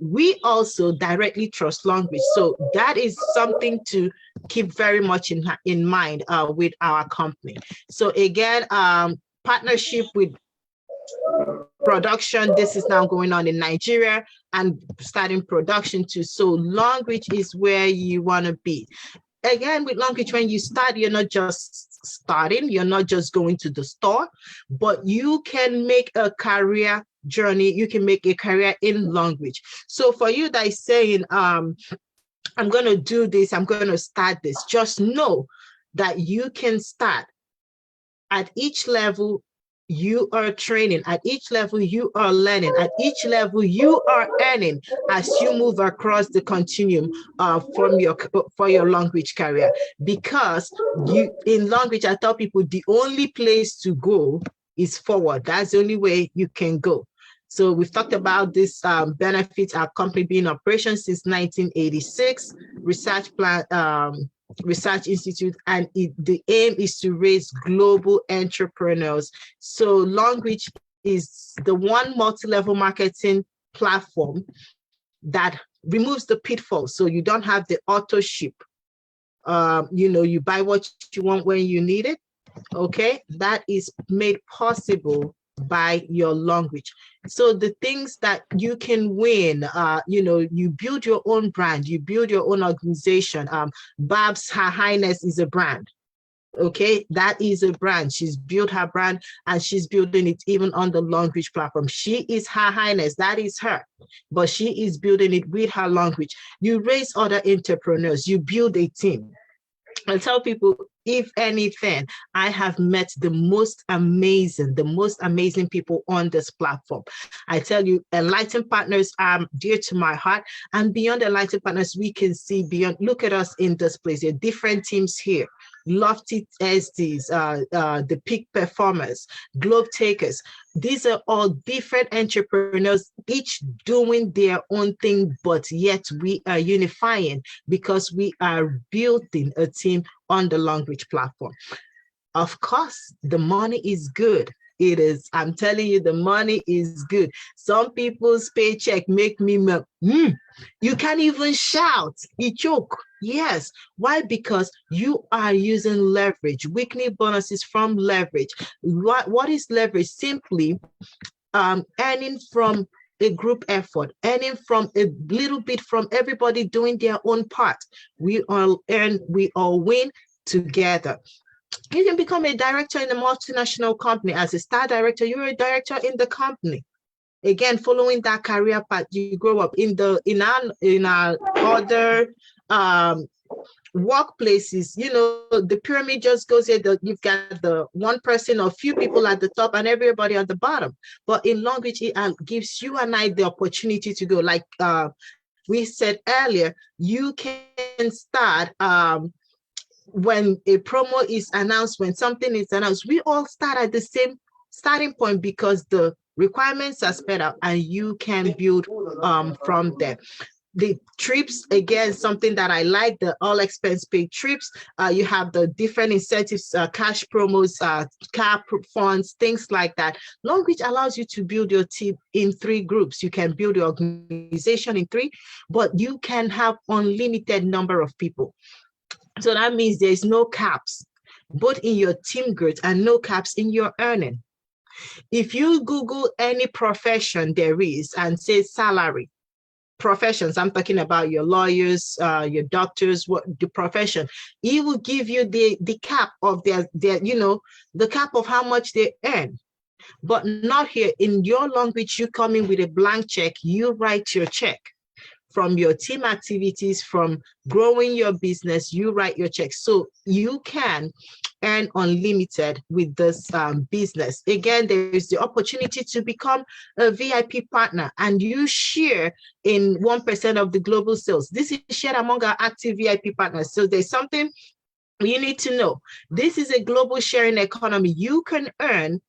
We also directly trust Longrich. So that is something to keep very much in mind with our company. So again, partnership with production. This is now going on in Nigeria and starting production too. So Longrich is where you want to be. Again, with Longrich, when you start, you're not just starting, you're not just going to the store, but you can make a career journey. You can make a career in Longrich. So for you that is saying, I'm going to do this, I'm going to start this, just know that you can start. At each level, you are training. At each level, you are learning. At each level, you are earning as you move across the continuum for your Longrich career. Because in Longrich, I tell people the only place to go is forward. That's the only way you can go. So we've talked about this benefits, our company being in operation since 1986, research institute, and the aim is to raise global entrepreneurs. So Longrich is the one multi-level marketing platform that removes the pitfalls. So you don't have the auto ship. You buy what you want when you need it. Okay, that is made possible by your Longrich. So the things that you can win, you build your own brand, you build your own organization. Babs, Her Highness is a brand. Okay, that is a brand. She's built her brand and she's building it even on the Longrich platform. She is Her Highness, that is her, but she is building it with her Longrich. You raise other entrepreneurs, you build a team. I tell people, if anything, I have met the most amazing people on this platform. I tell you, Enlightened Partners are dear to my heart. And beyond Enlightened Partners, we can see beyond. Look at us in this place. There are different teams here. Lofty SDs, the peak performers, globe takers. These are all different entrepreneurs, each doing their own thing, but yet we are unifying because we are building a team on the Longrich platform. Of course, the money is good. It is. I'm telling you, the money is good. Some people's paycheck make me, you can't even shout. You choke. Yes. Why? Because you are using leverage, weekly bonuses from leverage. What is leverage? Simply earning from a group effort, earning from a little bit from everybody doing their own part. We all earn, we all win together. You can become a director in a multinational company. As a star director, you're a director in the company. Again, following that career path, you grow up in our other workplaces. You know, the pyramid just goes here. You've got the one person or few people at the top and everybody at the bottom. But in Longrich, it gives you and I the opportunity to go. Like we said earlier, you can start when a promo is announced, when something is announced. We all start at the same starting point because the requirements are sped up and you can build from there. The trips, again, something that I like, the all expense paid trips. You have the different incentives, cash promos, car funds, things like that. Longrich allows you to build your team in 3 groups. You can build your organization in 3, but you can have unlimited number of people. So that means there's no caps, both in your team growth and no caps in your earning. If you Google any profession there is and say salary, professions, I'm talking about your lawyers, your doctors, what the profession, it will give you the cap of their the cap of how much they earn. But not here. In your Longrich, you come in with a blank check, you write your check. From your team activities, from growing your business, you write your check. So you can earn unlimited with this business. Again, there is the opportunity to become a VIP partner and you share in 1% of the global sales. This is shared among our active VIP partners. So there's something you need to know. This is a global sharing economy. You can earn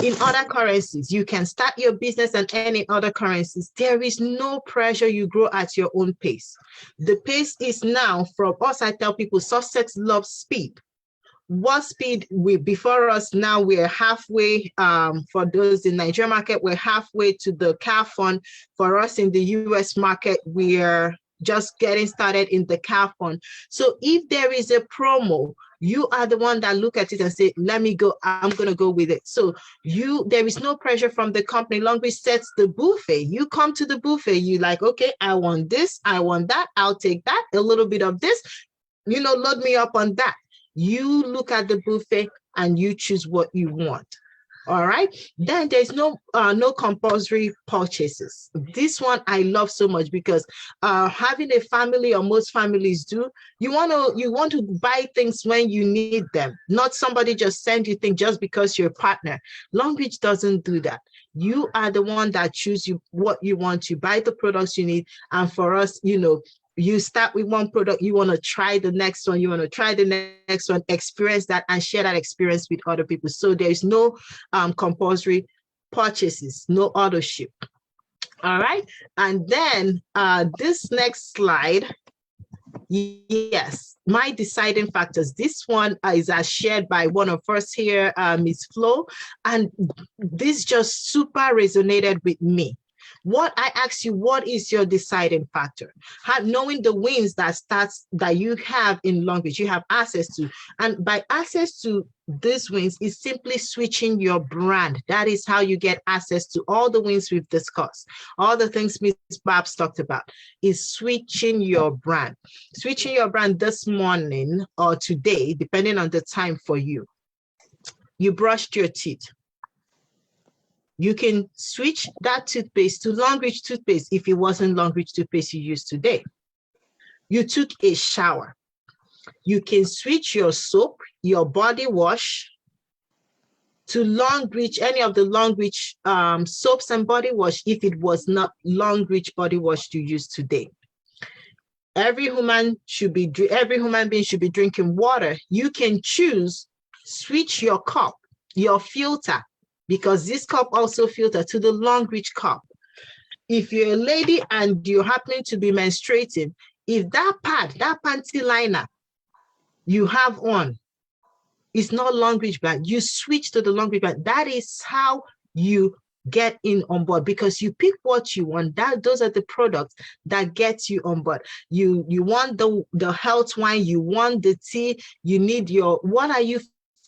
in other currencies. You can start your business and earn in other currencies. There is no pressure. You grow at your own pace. The pace is now from us. I tell people success loves speed. What speed? Before us now, we're halfway. For those in Nigeria market, we're halfway to the car fund. For us in the US market, we're just getting started in the car fund. So if there is a promo, you are the one that look at it and say, let me go, I'm going to go with it. So there is no pressure from the company. Longrich sets the buffet. You come to the buffet, you like, okay, I want this, I want that, I'll take that, a little bit of this, load me up on that. You look at the buffet and you choose what you want. All right. Then there's no compulsory purchases. This one I love so much because having a family, or most families do, you want to buy things when you need them, not somebody just send you things just because you're a partner. Longrich doesn't do that. You are the one that choose what you want. You buy the products you need. And for us, you start with one product, you want to try the next one, you want to try the next one, experience that and share that experience with other people. So there's no compulsory purchases, no auto ship. All right. And then this next slide, yes, my deciding factors. This one is shared by one of us here, Ms. Flo, and this just super resonated with me. What I ask you, what is your deciding factor? Knowing the wins that you have in Longrich, you have access to, and by access to these wins is simply switching your brand. That is how you get access to all the wins we've discussed. All the things Ms. Babs talked about is switching your brand. Switching your brand this morning or today, depending on the time for you. You brushed your teeth. You can switch that toothpaste to Longrich toothpaste if it wasn't Longrich toothpaste you used today. You took a shower. You can switch your soap, your body wash to Longrich, any of the Longrich soaps and body wash if it was not Longrich body wash you use today. Every human being should be drinking water. You can choose, switch your cup, your filter, because this cup also filters to the Longrich cup. If you're a lady and you're happening to be menstruating, if that pad, that panty liner you have on, It's not Longrich brand. You switch to the Longrich brand. That is how you get in on board, because you pick what you want. Those are the products that get you on board. You want the health wine, you want the tea, you need your, what are you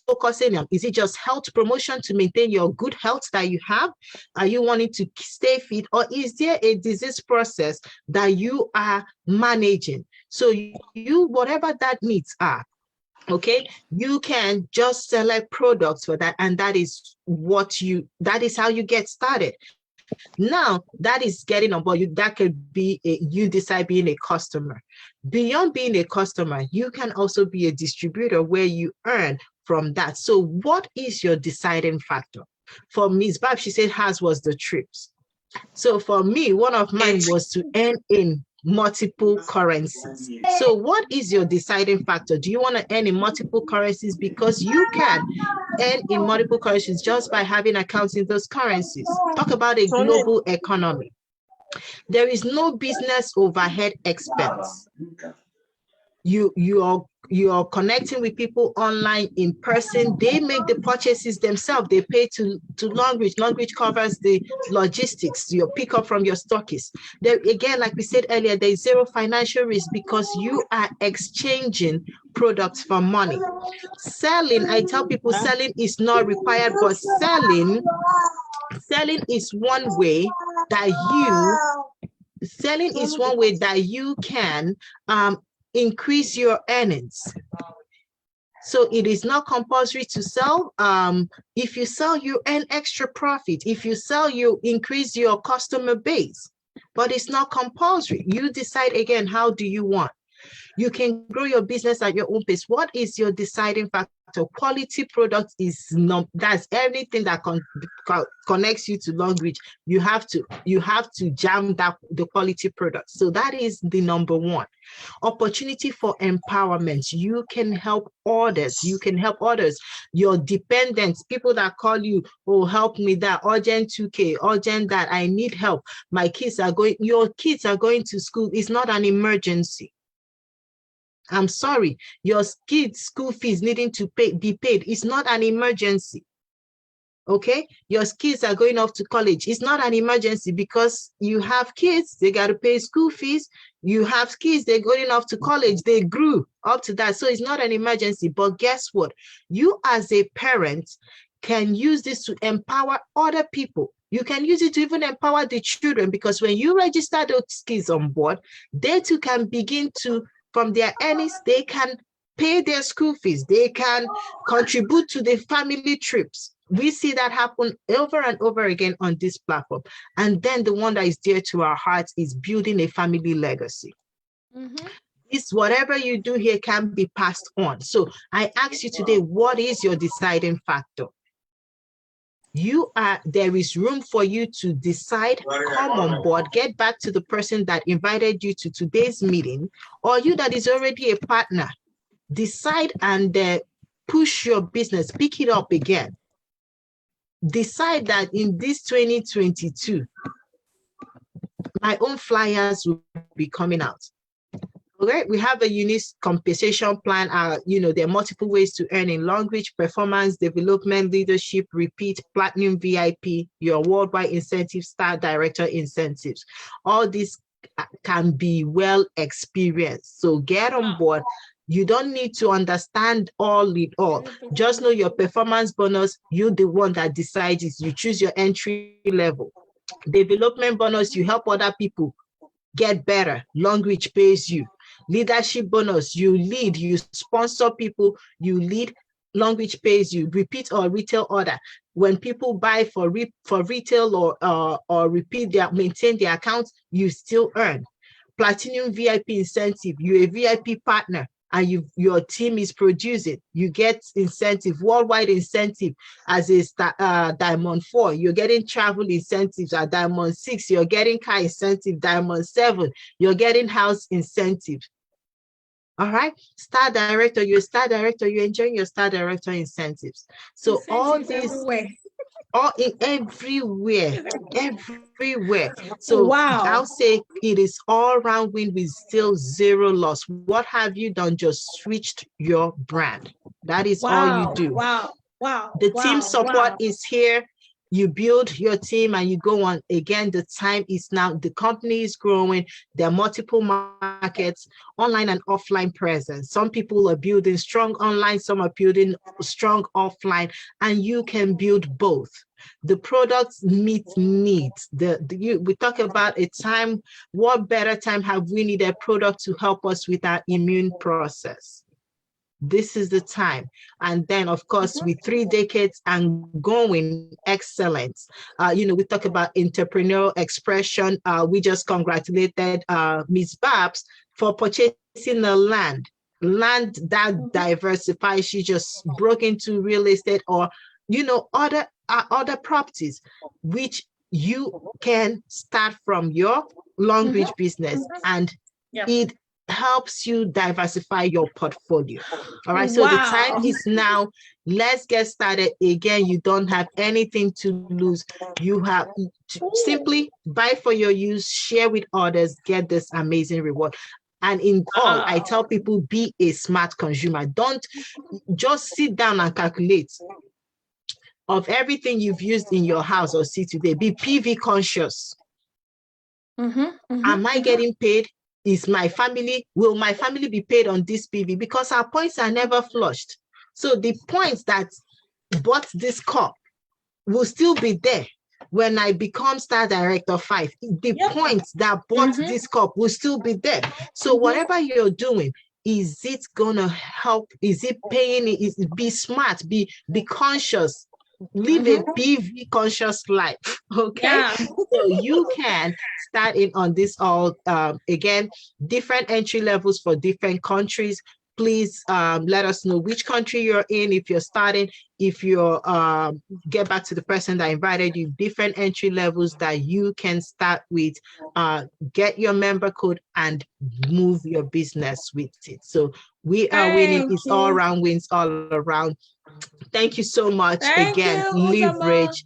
focusing on? Is it just health promotion to maintain your good health that you have? Are you wanting to stay fit, or is there a disease process that you are managing? So you whatever that needs are, okay, you can just select products for that, and that is how you get started. Now that is getting on board. That could be you decide being a customer. Beyond being a customer, you can also be a distributor where you earn from that. So what is your deciding factor? For Ms. Barb, she said hers was the trips. So for me, one of mine was to earn in multiple currencies. So what is your deciding factor? Do you want to earn in multiple currencies? Because you can earn in multiple currencies just by having accounts in those currencies. Talk about a global economy. There is no business overhead expense. You are connecting with people online, in person. They make the purchases themselves. They pay to Longrich. Longrich covers the logistics, your pickup from your stockists. There again, like we said earlier, there is zero financial risk because you are exchanging products for money. Selling, I tell people selling is not required, but selling is one way that you can increase your earnings. So it is not compulsory to sell. If you sell, you earn extra profit. If you sell, you increase your customer base, but it's not compulsory. You decide again, how do you want? You can grow your business at your own pace. What is your deciding factor? Quality product is not, that's everything that connects you to Longrich. You have to jam that the quality product. So that is the number one. Opportunity for empowerment. You can help others. Your dependents, people that call you, oh, help me that, urgent 2K, urgent that, I need help. Your kids are going to school. It's not an emergency. I'm sorry, your kids' school fees needing to be paid. It's not an emergency. Okay, your kids are going off to college. It's not an emergency because you have kids, they got to pay school fees. You have kids, they're going off to college. They grew up to that. So it's not an emergency. But guess what? You as a parent can use this to empower other people. You can use it to even empower the children, because when you register those kids on board, they too can begin to, from their earnings, they can pay their school fees. They can contribute to the family trips. We see that happen over and over again on this platform. And then the one that is dear to our hearts is building a family legacy. It's whatever you do here can be passed on. So I ask you today, what is your deciding factor? There is room for you to decide, come on board, get back to the person that invited you to today's meeting, or you that is already a partner, decide and push your business, pick it up again. Decide that in this 2022, my own flyers will be coming out. Okay, we have a unique compensation plan. There are multiple ways to earn in Longrich: performance, development, leadership, repeat, platinum VIP, your worldwide incentive, star director incentives. All this can be well experienced. So get on board. You don't need to understand all. Just know your performance bonus. You're the one that decides it. You choose your entry level. Development bonus, you help other people get better. Longrich pays you. Leadership bonus, you lead, you sponsor people, you lead, Longrich pays you. Repeat or retail order, when people buy for retail or repeat maintain their accounts, you still earn. Platinum VIP incentive, you're a VIP partner and your team is producing, you get incentive, worldwide incentive as a Diamond 4, you're getting travel incentives at Diamond 6, you're getting car incentive, Diamond 7, you're getting house incentive. All right, star director, you're a star director, you're enjoying your star director incentives. So incentives all these, all in everywhere. So wow. I'll say it is all round win with still zero loss. What have you done? Just switched your brand. That is all you do. Wow. Wow. The team support Wow. is here. You build your team and you go on. Again, the time is now. The company is growing. There are multiple markets, online and offline presence. Some people are building strong online, some are building strong offline, and you can build both. The products meet needs. We talk about a time. What better time have we needed a product to help us with our immune process? This is the time. And then, of course, with 3 decades and going, excellent. We talk about entrepreneurial expression. We just congratulated Ms. Babs for purchasing the land that diversifies. She just broke into real estate or, other properties, which you can start from your Longrich business, and it helps you diversify your portfolio. All right, so the time is now. Let's get started. Again, you don't have anything to lose. You have to simply buy for your use, share with others, get this amazing reward. And in all, I tell people, be a smart consumer. Don't just sit down and calculate of everything you've used in your house or see today. Be PV conscious. Am I getting paid? Will my family be paid on this PV? Because our points are never flushed. So the points that bought this cup will still be there when I become Star Director 5. The points that bought this cup will still be there. So whatever you're doing, is it gonna help? Is it paying? Be smart, be conscious. Live a PV conscious life, okay? So you can start in on this all. Again, different entry levels for different countries. Please let us know which country you're in. If you're starting, if you're get back to the person that invited you, different entry levels that you can start with. Get your member code and move your business with it. So we are winning. It's all around wins all around. Thank you so much. Again, leverage.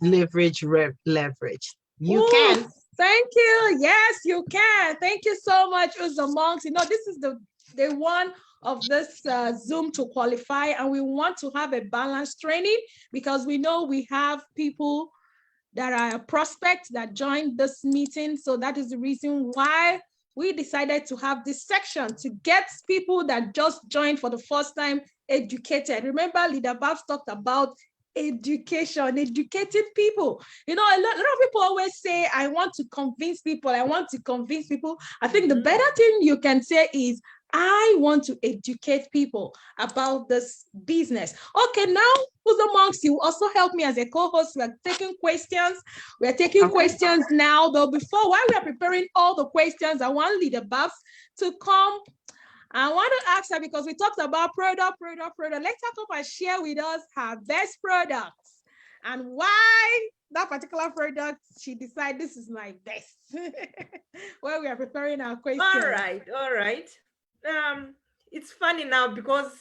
You can. Thank you. Yes, you can. Thank you so much, Uzamong. This is the day one of this Zoom to qualify, and we want to have a balanced training because we know we have people that are prospects that joined this meeting. So that is the reason why we decided to have this section to get people that just joined for the first time educated. Remember, Leader Babs talked about education, educated people. A lot of people always say, I want to convince people. I think the better thing you can say is, I want to educate people about this business. Okay, now who's amongst you? Also help me as a co-host. We are taking questions. We are taking questions now, though. While we are preparing all the questions, I want Leader Babs to come. I want to ask her, because we talked about product. Let's talk about and share with us her best products and why that particular product she decided this is my best. While we are preparing our questions. All right. It's funny now because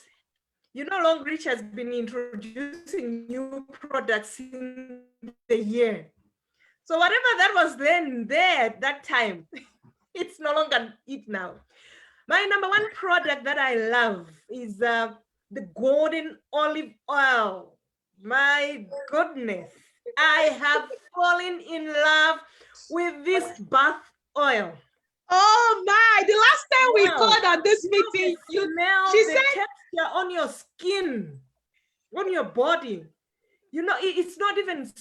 Longrich has been introducing new products in the year. So whatever that was there that time, it's no longer it now. My number one product that I love is the golden olive oil. My goodness, I have fallen in love with this bath oil. Oh my, the last time we called at this meeting, she said texture on your skin, on your body. It's not even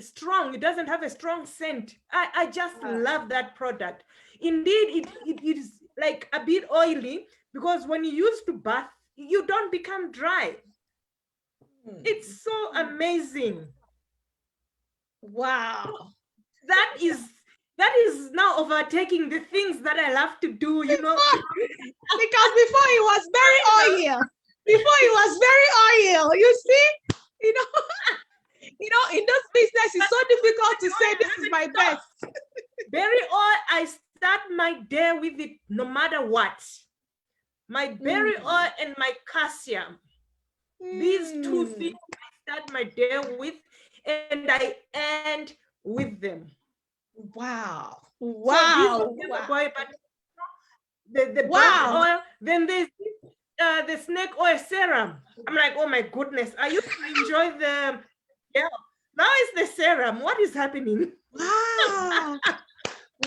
strong. It doesn't have a strong scent. I just love that product. Indeed, it is like a bit oily because when you use to bath, you don't become dry. It's so amazing. Wow. That is now overtaking the things that I love to do, Because before it was very oil. You see, in this business, it's so difficult to say this is my best. Berry oil, I start my day with it no matter what. My berry oil and my cassia. These two things I start my day with, and I end with them. Wow. So the bath oil, then there's the snake oil serum. I'm like, oh my goodness, I used to enjoy the gel. Now it's the serum. What is happening? Wow.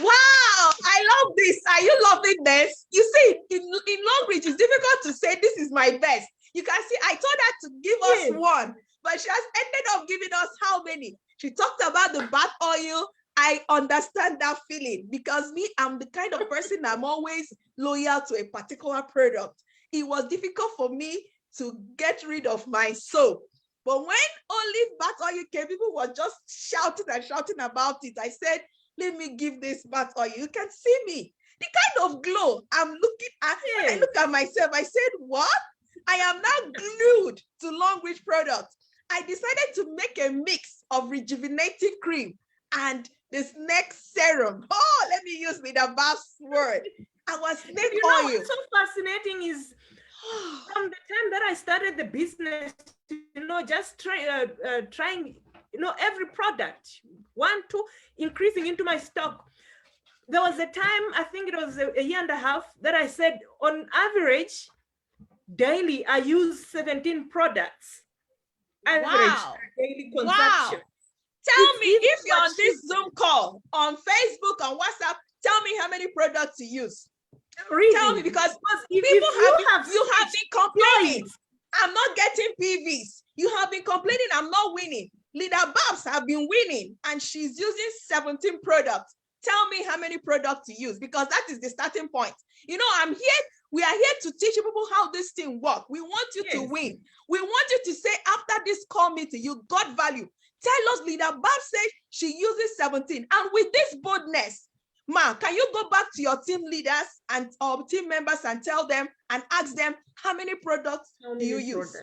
Wow, I love this. Are you loving this? You see, in Longrich, it's difficult to say this is my best. You can see, I told her to give us one, but she has ended up giving us how many? She talked about the bath oil. I understand that feeling because me, I'm the kind of person I'm always loyal to a particular product. It was difficult for me to get rid of my soap. But when olive bath oil came, people were just shouting and shouting about it. I said, let me give this bath oil. You can see me. The kind of glow I'm looking at. When I look at myself, I said, what? I am now glued to Longrich products. I decided to make a mix of rejuvenating cream and the snake serum. Oh, let me use the Bath's word. Our snake oil. What's so fascinating is from the time that I started the business, just trying, every product, 1, 2, increasing into my stock. There was a time, I think it was a year and a half, that I said on average, daily, I use 17 products. Average daily consumption. Wow. Tell me, if you're on this Zoom call, on Facebook, on WhatsApp, tell me how many products you use. Really? Tell me, because you have been complaining. I'm not getting PVs. You have been complaining I'm not winning. Leader Babs have been winning, and she's using 17 products. Tell me how many products you use, because that is the starting point. We are here to teach people how this thing works. We want you to win. We want you to say after this call meeting, you got value. Tell us, Leader Babs says she uses 17. And with this boldness, Ma, can you go back to your team leaders and team members and tell them and ask them how many products do you use?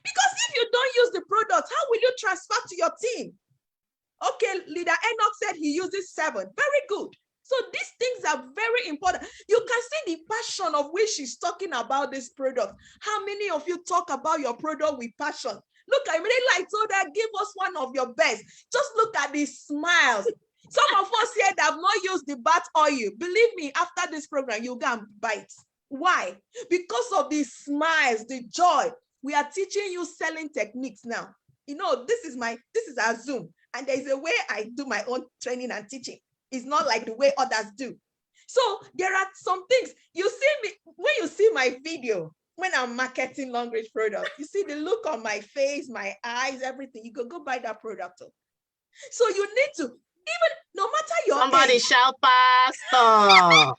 Because if you don't use the products, how will you transfer to your team? Okay, Leader Enoch said he uses 7. Very good. So these things are very important. You can see the passion of which she's talking about this product. How many of you talk about your product with passion? Look, I really like told her, give us one of your best. Just look at the smiles. Some of us here that have not used the bath oil. Believe me, after this program, you'll go and bite. Why? Because of the smiles, the joy. We are teaching you selling techniques now. This is our Zoom. And there's a way I do my own training and teaching. It's not like the way others do. So there are some things. You see me, when you see my video, when I'm marketing Longrich products, you see the look on my face, my eyes, everything. You could go buy that product. So you need to, even no matter your somebody age, shout pastor.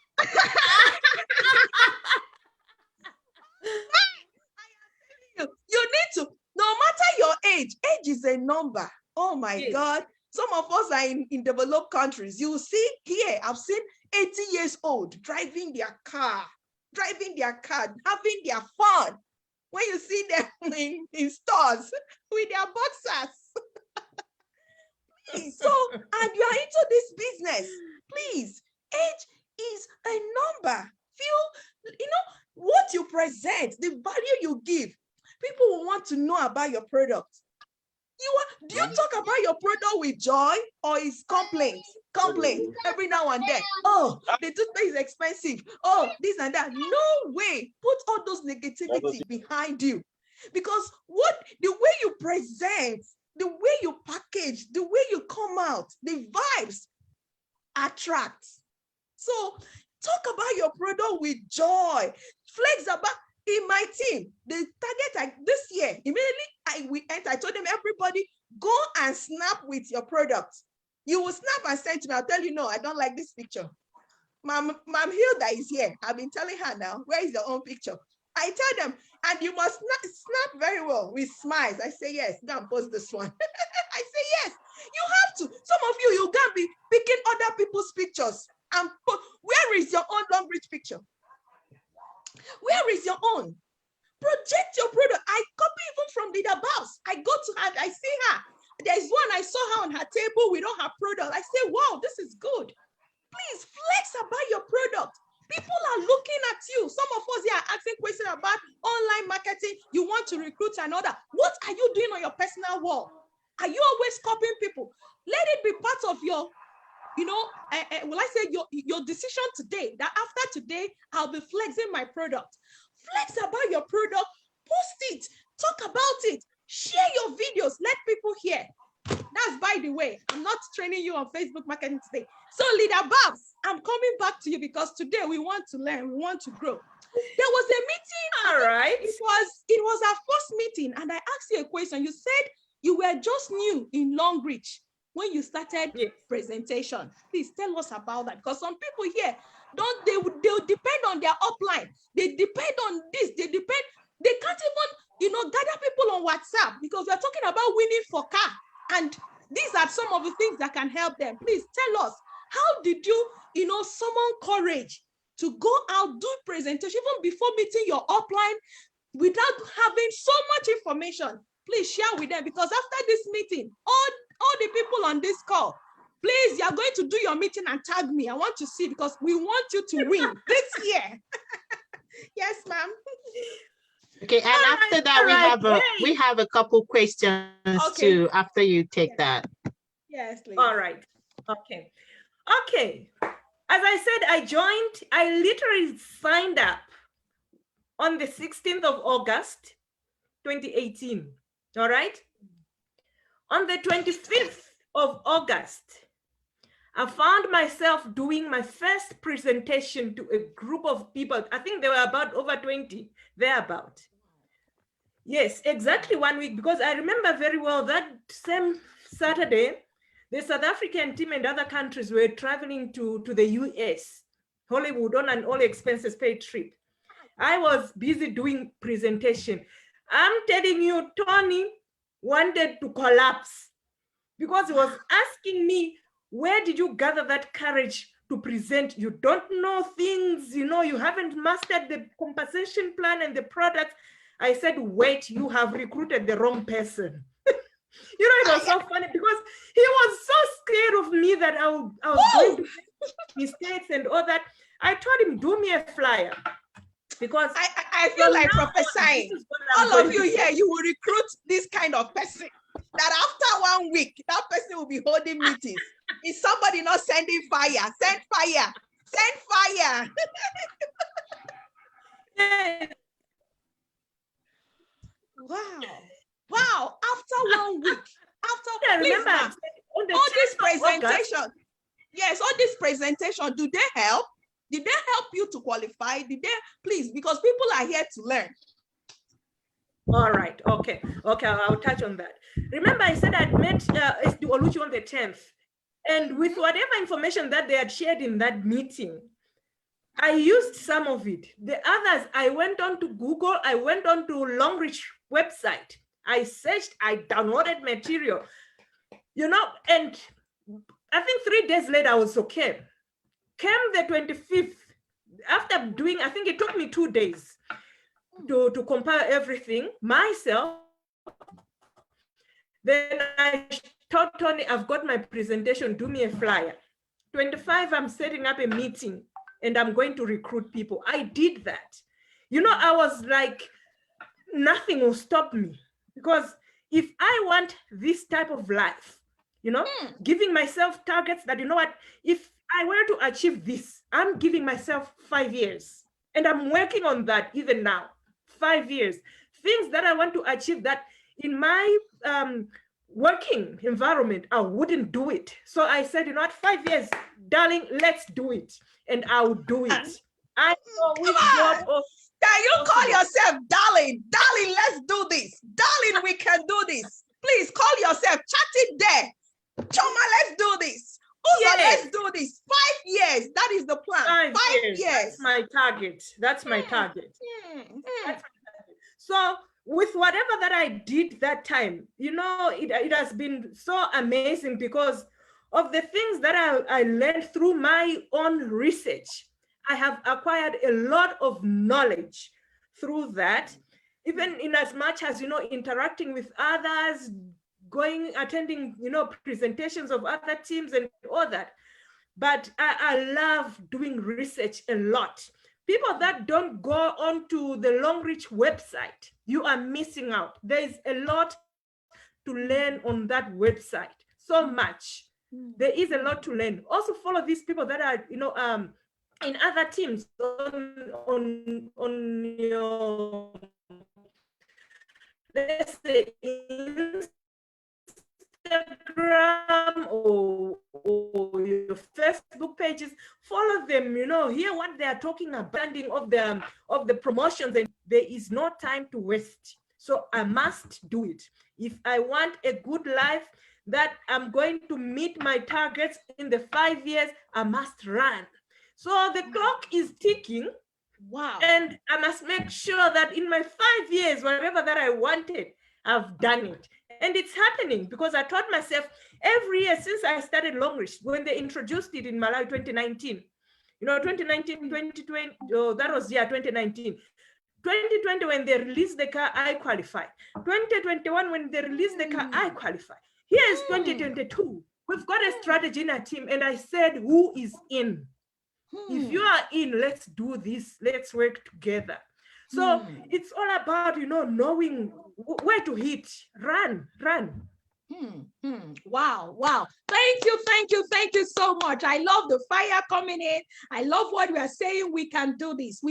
you need to, no matter your age is a number. Oh my God. Some of us are in developed countries. You see here, I've seen 80 years old driving their car, having their fun. When you see them in stores with their boxers. Please, and you are into this business. Please, age is a number. What you present, the value you give. People will want to know about your product. Do you talk about your product with joy, or is complaints every now and then? Oh, the toothpaste is expensive. Oh, this and that. No way. Put all those negativity behind you, because the way you present, the way you package, the way you come out, the vibes attract. So talk about your product with joy. Flex about. In my team, the target this year, immediately I told them, everybody, go and snap with your product. You will snap and send to me. I'll tell you, no, I don't like this picture. Mom Hilda is here. I've been telling her now, where is your own picture? I tell them, and you must snap very well with smiles. I say, yes, go and post this one. I say, yes, you have to. Some of you can't be picking other people's pictures. And where is your own Longrich picture? Where is your own? Project your product. I copy even from Leader Babs. I go to her, I see her. There's one, I saw her on her table with all her product. I say, wow, this is good. Please flex about your product. People are looking at you. Some of us here are asking questions about online marketing. You want to recruit another. What are you doing on your personal wall? Are you always copying people? Let it be part of your, will I say your decision today, that after today, I'll be flexing my product. flex about your product, post it, talk about it, share your videos, let people hear. That's by the way, I'm not training you on Facebook marketing today. So Leader Babs, I'm coming back to you because today we want to learn, we want to grow. There was a meeting. All right. It was our first meeting, and I asked you a question. You said you were just new in Longrich when you started presentation. Please tell us about that, because some people here they'll depend on their upline. They depend on this. They can't even gather people on WhatsApp because we're talking about winning for car. And these are some of the things that can help them. Please tell us, how did you summon courage to go out, do presentation, even before meeting your upline without having so much information? Please share with them, because after this meeting, all the people on this call, please, you're going to do your meeting and tag me. I want to see, because we want you to win this year. Yes, ma'am. Okay, and after that, we have a couple questions too, after you take that. Yes, please. All right. Okay. As I said, I literally signed up on the 16th of August, 2018. All right. On the 25th of August, I found myself doing my first presentation to a group of people. I think there were about over 20, thereabout. Yes, exactly 1 week, because I remember very well that same Saturday, the South African team and other countries were traveling to the US, Hollywood, on an all expenses paid trip. I was busy doing presentation. I'm telling you, Tony wanted to collapse because he was asking me, where did you gather that courage to present? You don't know things, you haven't mastered the compensation plan and the product. I said, wait, you have recruited the wrong person. It was so funny because he was so scared of me that I was going to make mistakes and all that. I told him, do me a flyer. Because I feel like prophesying. All of you here, you will recruit this kind of person. That after 1 week, that person will be holding meetings. Is somebody not sending fire? Send fire. Send fire. Wow. After 1 week. Remember, all this presentation. Yes, all this presentation, do they help? Did they help you to qualify? Did they, please, because people are here to learn. All right, okay, I'll touch on that. Remember, I said I'd met SD Oluchi on the 10th, and with whatever information that they had shared in that meeting, I used some of it. The others, I went on to Google, I went on to Longrich website, I searched, I downloaded material, and I think 3 days later, I was okay. Came the 25th, after doing, I think it took me 2 days to compile everything myself. Then I told Tony, I've got my presentation, do me a flyer. 25, I'm setting up a meeting and I'm going to recruit people. I did that. I was like, nothing will stop me, because if I want this type of life, giving myself targets that, if I were to achieve this, I'm giving myself 5 years, and I'm working on that even now. 5 years, things that I want to achieve that in my working environment, I wouldn't do it. So I said, 5 years, darling, let's do it. And I'll do it. I know with God. Can you call yourself darling? Darling, let's do this. Darling, we can do this. Please call yourself, chat it there. Choma, let's do this. Yes. Let's do this. 5 years. That is the plan. 5 years. That's my target. That's my target. So with whatever that I did that time, it has been so amazing because of the things that I learned through my own research. I have acquired a lot of knowledge through that, even in as much as, interacting with others, attending, presentations of other teams and all that. But I love doing research a lot. People that don't go onto the Longrich website, you are missing out. There's a lot to learn on that website, so much. There is a lot to learn. Also follow these people that are, in other teams on your let's say Instagram or your Facebook pages, follow them, you know, hear what they are talking about of the promotions, and there is no time to waste. So I must do it. If I want a good life, that I'm going to meet my targets in the 5 years, I must run. So the clock is ticking. Wow. And I must make sure that in my 5 years, whatever that I wanted, I've done it. And it's happening because I taught myself every year since I started Longrich, when they introduced it in Malawi 2019. You know, 2019, 2020, oh, that was 2019. 2020, when they released the car, I qualified. 2021, when they released the car, I qualified. Here is 2022. We've got a strategy in our team, and I said, who is in? If you are in, let's do this. Let's work together. So it's all about, you know, knowing where to hit. Run. Wow. Thank you so much. I love the fire coming in. I love what we are saying. We can do this.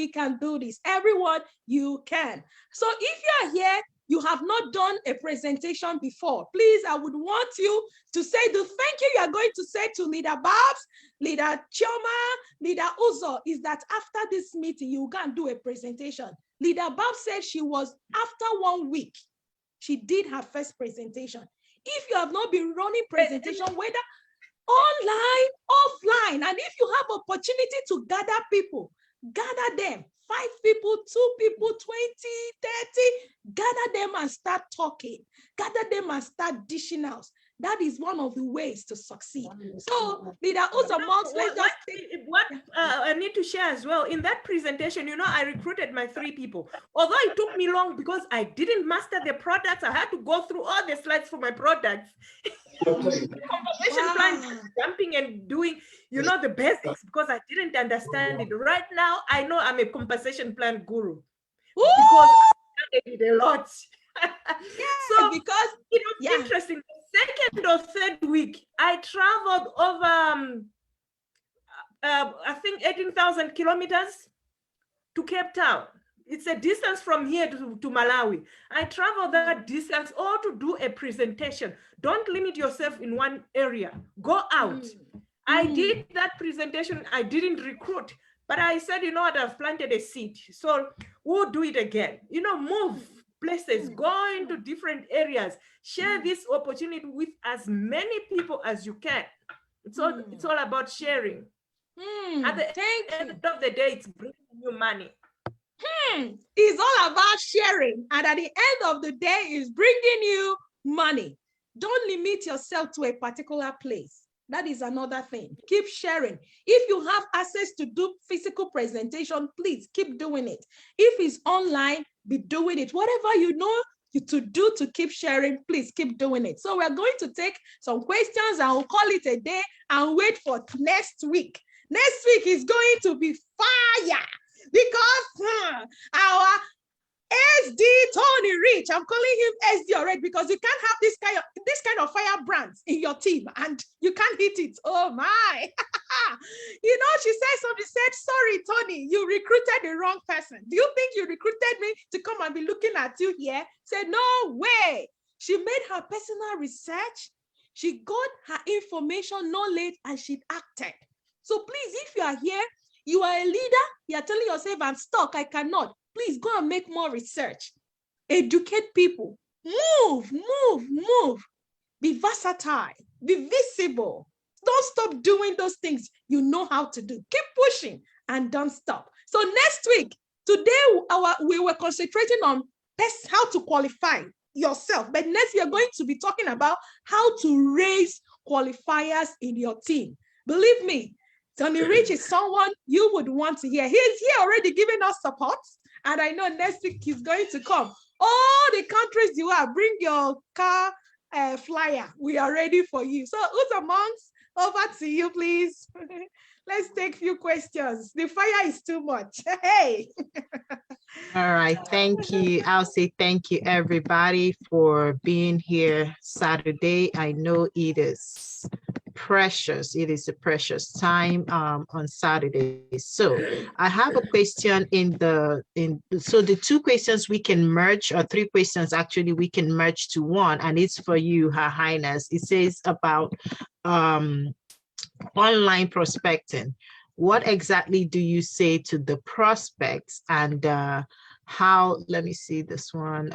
Everyone, you can. So if you are here, you have not done a presentation before, please, I would want you to say the thank you are going to say to Leader Babs, Leader Chioma, Leader Uzo, is that after this meeting, you can do a presentation. Leader Babs said she was, after 1 week, she did her first presentation. If you have not been running presentation, whether online, offline, and if you have opportunity to gather people, gather them, 5 people, 2 people, 20, 30, gather them and start talking, gather them and start dishing out. That is one of the ways to succeed. So, Leader Uzo, what I need to share as well, in that presentation, you know, I recruited my 3 people. Although it took me long because I didn't master the products, I had to go through all the slides for my products. Conversation plans, jumping and doing, you know, the basics because I didn't understand it. Right now, I know I'm a compensation plan guru because I studied it a lot. So because it was interesting. The 2nd or 3rd week, I traveled over, I think 18,000 kilometers to Cape Town. It's a distance from here to Malawi. I traveled that distance all to do a presentation. Don't limit yourself in one area. Go out. I did that presentation. I didn't recruit, but I said, you know what, I've planted a seed. So we'll do it again. You know, move places, go into different areas, share this opportunity with as many people as you can. It's all about sharing. At the end of the day, it's bringing you money. It's all about sharing, and at the end of the day, it's bringing you money. Don't limit yourself to a particular place. That is another thing. Keep sharing. If you have access to do physical presentation, please keep doing it. If it's online, be doing it. Whatever you know to do to keep sharing, please keep doing it. So we're going to take some questions and we'll call it a day and wait for next week. Next week is going to be fire because our SD Tony Rich, I'm calling him SD already because you can't have this kind of fire brands in your team and you can't hit it. Oh my. You know, she said something, said, sorry, Tony, you recruited the wrong person. Do you think you recruited me to come and be looking at you here? Said, no way. She made her personal research. She got her information, knowledge, and she acted. So please, if you are here, you are a leader, you are telling yourself, I'm stuck, I cannot. Please go and make more research. Educate people. Move. Be versatile. Be visible. Don't stop doing those things you know how to do. Keep pushing and don't stop. So next week, today we were concentrating on how to qualify yourself. But next we are going to be talking about how to raise qualifiers in your team. Believe me, Tony Rich is someone you would want to hear. He's here already giving us support. And I know next week he's going to come. All the countries you are, bring your car flyer. We are ready for you. So Uzo Monks, over to you, please. Let's take a few questions. The fire is too much. Hey. All right, thank you. I'll say thank you, everybody, for being here Saturday. I know it is precious. It is a precious time on Saturday. So I have a question so the two questions we can merge, or three questions actually we can merge to one, and it's for you, Her Highness. It says about online prospecting. What exactly do you say to the prospects, and how, let me see this one.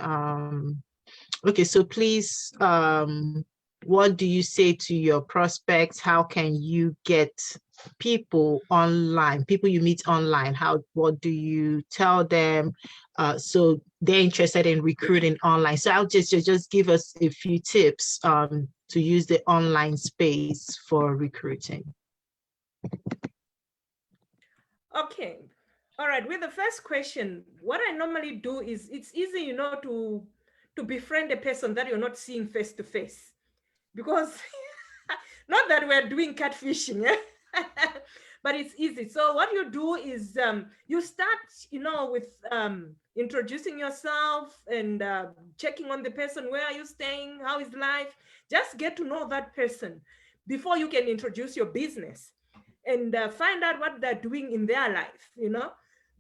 Okay, so please, what do you say to your prospects? How can you get people online, people you meet online? What do you tell them so they're interested in recruiting online? So I'll just give us a few tips to use the online space for recruiting. Okay. All right. With the first question, what I normally do is, it's easy, you know, to befriend a person that you're not seeing face to face, because not that we're doing catfishing, but it's easy. So what you do is you start, you know, with introducing yourself and checking on the person. Where are you staying? How is life? Just get to know that person before you can introduce your business, and find out what they're doing in their life, you know.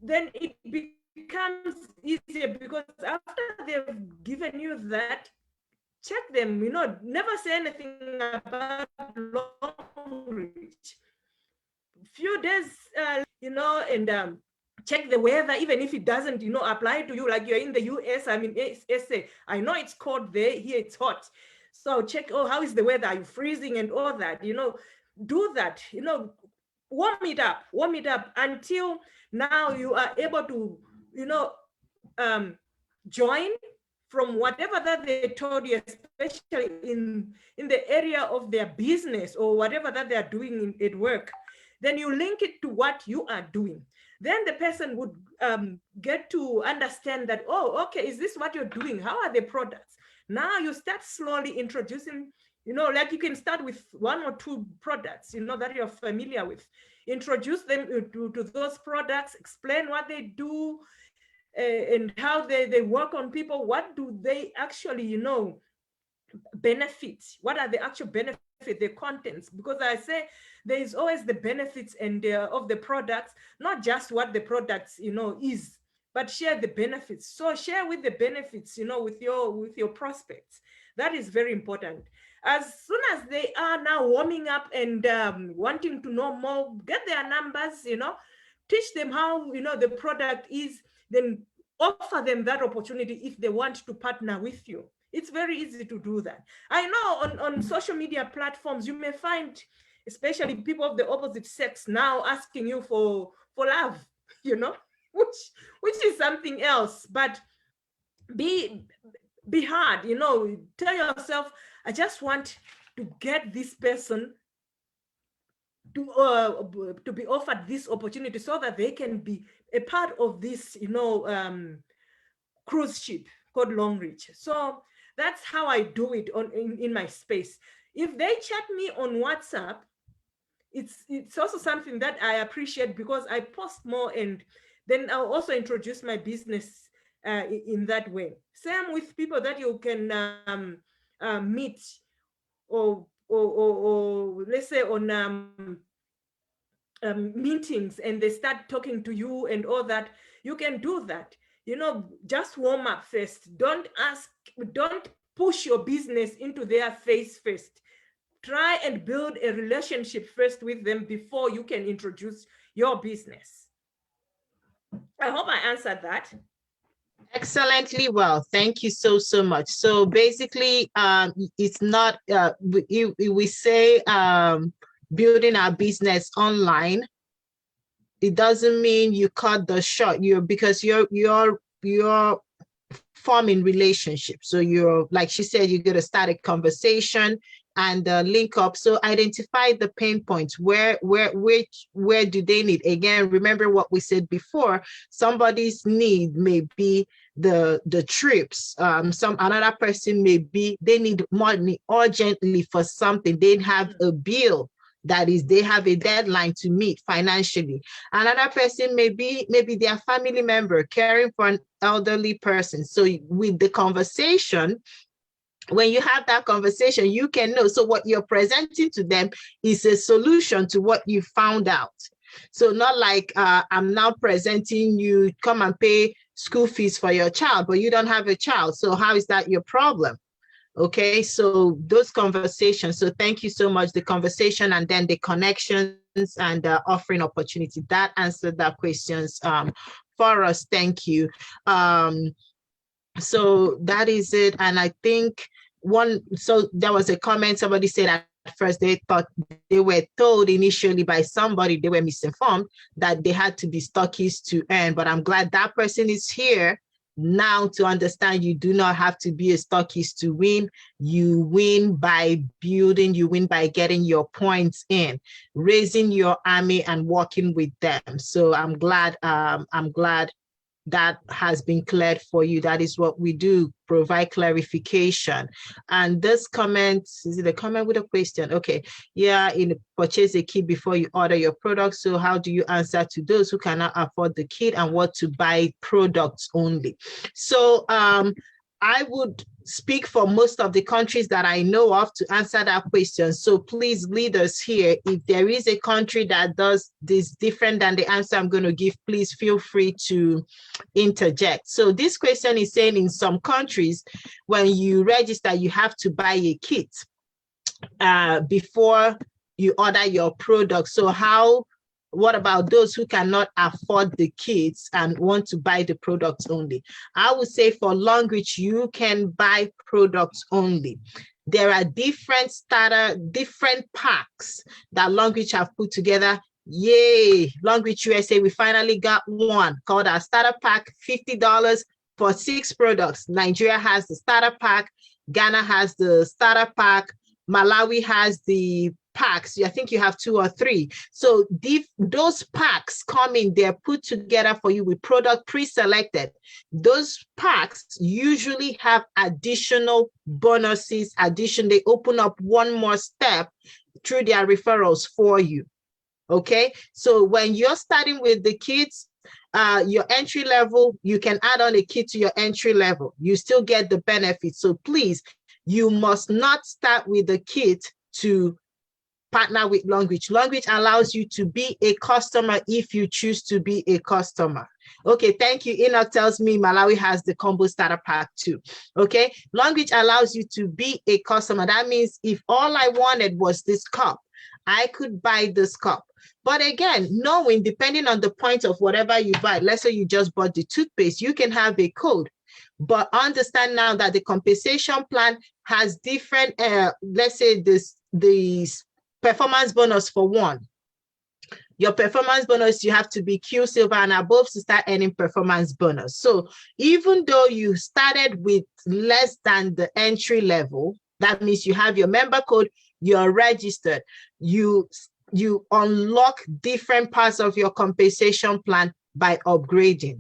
Then it becomes easier, because after they've given you that, check them, you know, never say anything about Longrich. Few days, you know, and check the weather, even if it doesn't, you know, apply to you, like you're in the US, I'm in SA. I know it's cold there, here it's hot. So check, oh, how is the weather? Are you freezing and all that, you know, do that, you know, warm it up until now you are able to, you know, join from whatever that they told you, especially in the area of their business or whatever that they are doing at work. Then you link it to what you are doing. Then the person would get to understand that, oh, okay, is this what you're doing? How are the products? Now you start slowly introducing, you know, like you can start with one or two products, you know, that you're familiar with. Introduce them to those products, explain what they do, and how they work on people. What do they actually, you know, benefit? What are the actual benefits, the contents? Because I say there is always the benefits and of the products, not just what the products, you know, is, but share the benefits. So share with the benefits, you know, with your prospects. That is very important. As soon as they are now warming up and wanting to know more, get their numbers, you know, teach them how, you know, the product is, then offer them that opportunity if they want to partner with you. It's very easy to do that. I know on social media platforms, you may find, especially people of the opposite sex, now asking you for love, you know, which is something else. But be hard, you know, tell yourself, I just want to get this person to be offered this opportunity so that they can be a part of this, you know, cruise ship called Longrich. So that's how I do it in my space. If they chat me on WhatsApp, it's also something that I appreciate, because I post more, and then I'll also introduce my business in that way. Same with people that you can meet or let's say on meetings, and they start talking to you and all that. You can do that, you know, just warm up first. Don't push your business into their face first. Try and build a relationship first with them before you can introduce your business. I hope I answered that. Excellently well. Thank you so much. So basically, it's not, we say building our business online. It doesn't mean you cut the short, because you're forming relationships. So you're, like she said, you're going to start a conversation and link up. So identify the pain points. Where do they need? Again, remember what we said before. Somebody's need may be the trips. Another person may be, they need money urgently for something. They have a bill that is, they have a deadline to meet financially. Another person may be maybe their family member caring for an elderly person. So with the conversation, when you have that conversation, you can know. So what you're presenting to them is a solution to what you found out. So not like I'm now presenting you, come and pay school fees for your child, but you don't have a child. So how is that your problem? Okay, so those conversations. So thank you so much. The conversation and then the connections and offering opportunity, that answered that questions for us. Thank you. So that is it. And I think so there was a comment, somebody said at first they thought they were told initially by somebody, they were misinformed that they had to be stockists to earn, but I'm glad that person is here now to understand you do not have to be a stockist to win. You win by building, you win by getting your points in, raising your army and working with them. So I'm glad that has been cleared for you. That is what we do, provide clarification. And this comment, is it a comment with a question? Okay, yeah, purchase a kit before you order your product. So how do you answer to those who cannot afford the kit and want to buy products only? So I would speak for most of the countries that I know of to answer that question. So please, leaders here, if there is a country that does this different than the answer I'm going to give, please feel free to interject. So this question is saying in some countries, when you register, you have to buy a kit before you order your product. So what about those who cannot afford the kits and want to buy the products only? I would say for Longrich, you can buy products only. There are different packs that Longrich have put together. Yay, Longrich USA, we finally got one called our starter pack, $50 for 6 products. Nigeria has the starter pack, Ghana has the starter pack, Malawi has the packs. I think you have 2 or 3. So those packs come in, they're put together for you with product pre-selected. Those packs usually have additional bonuses, they open up one more step through their referrals for you. Okay, so when you're starting with the kits, your entry level, you can add on a kit to your entry level. You still get the benefits. So please, you must not start with the kit to partner with Longrich. Longrich allows you to be a customer if you choose to be a customer. Okay, thank you. Enoch tells me Malawi has the combo starter pack too. Okay, Longrich allows you to be a customer. That means if all I wanted was this cup, I could buy this cup. But again, knowing, depending on the point of whatever you buy, let's say you just bought the toothpaste, you can have a code. But understand now that the compensation plan has different, let's say this performance bonus for one. Your performance bonus, you have to be Q Silver and above to start earning performance bonus. So even though you started with less than the entry level, that means you have your member code, you're registered, you unlock different parts of your compensation plan by upgrading.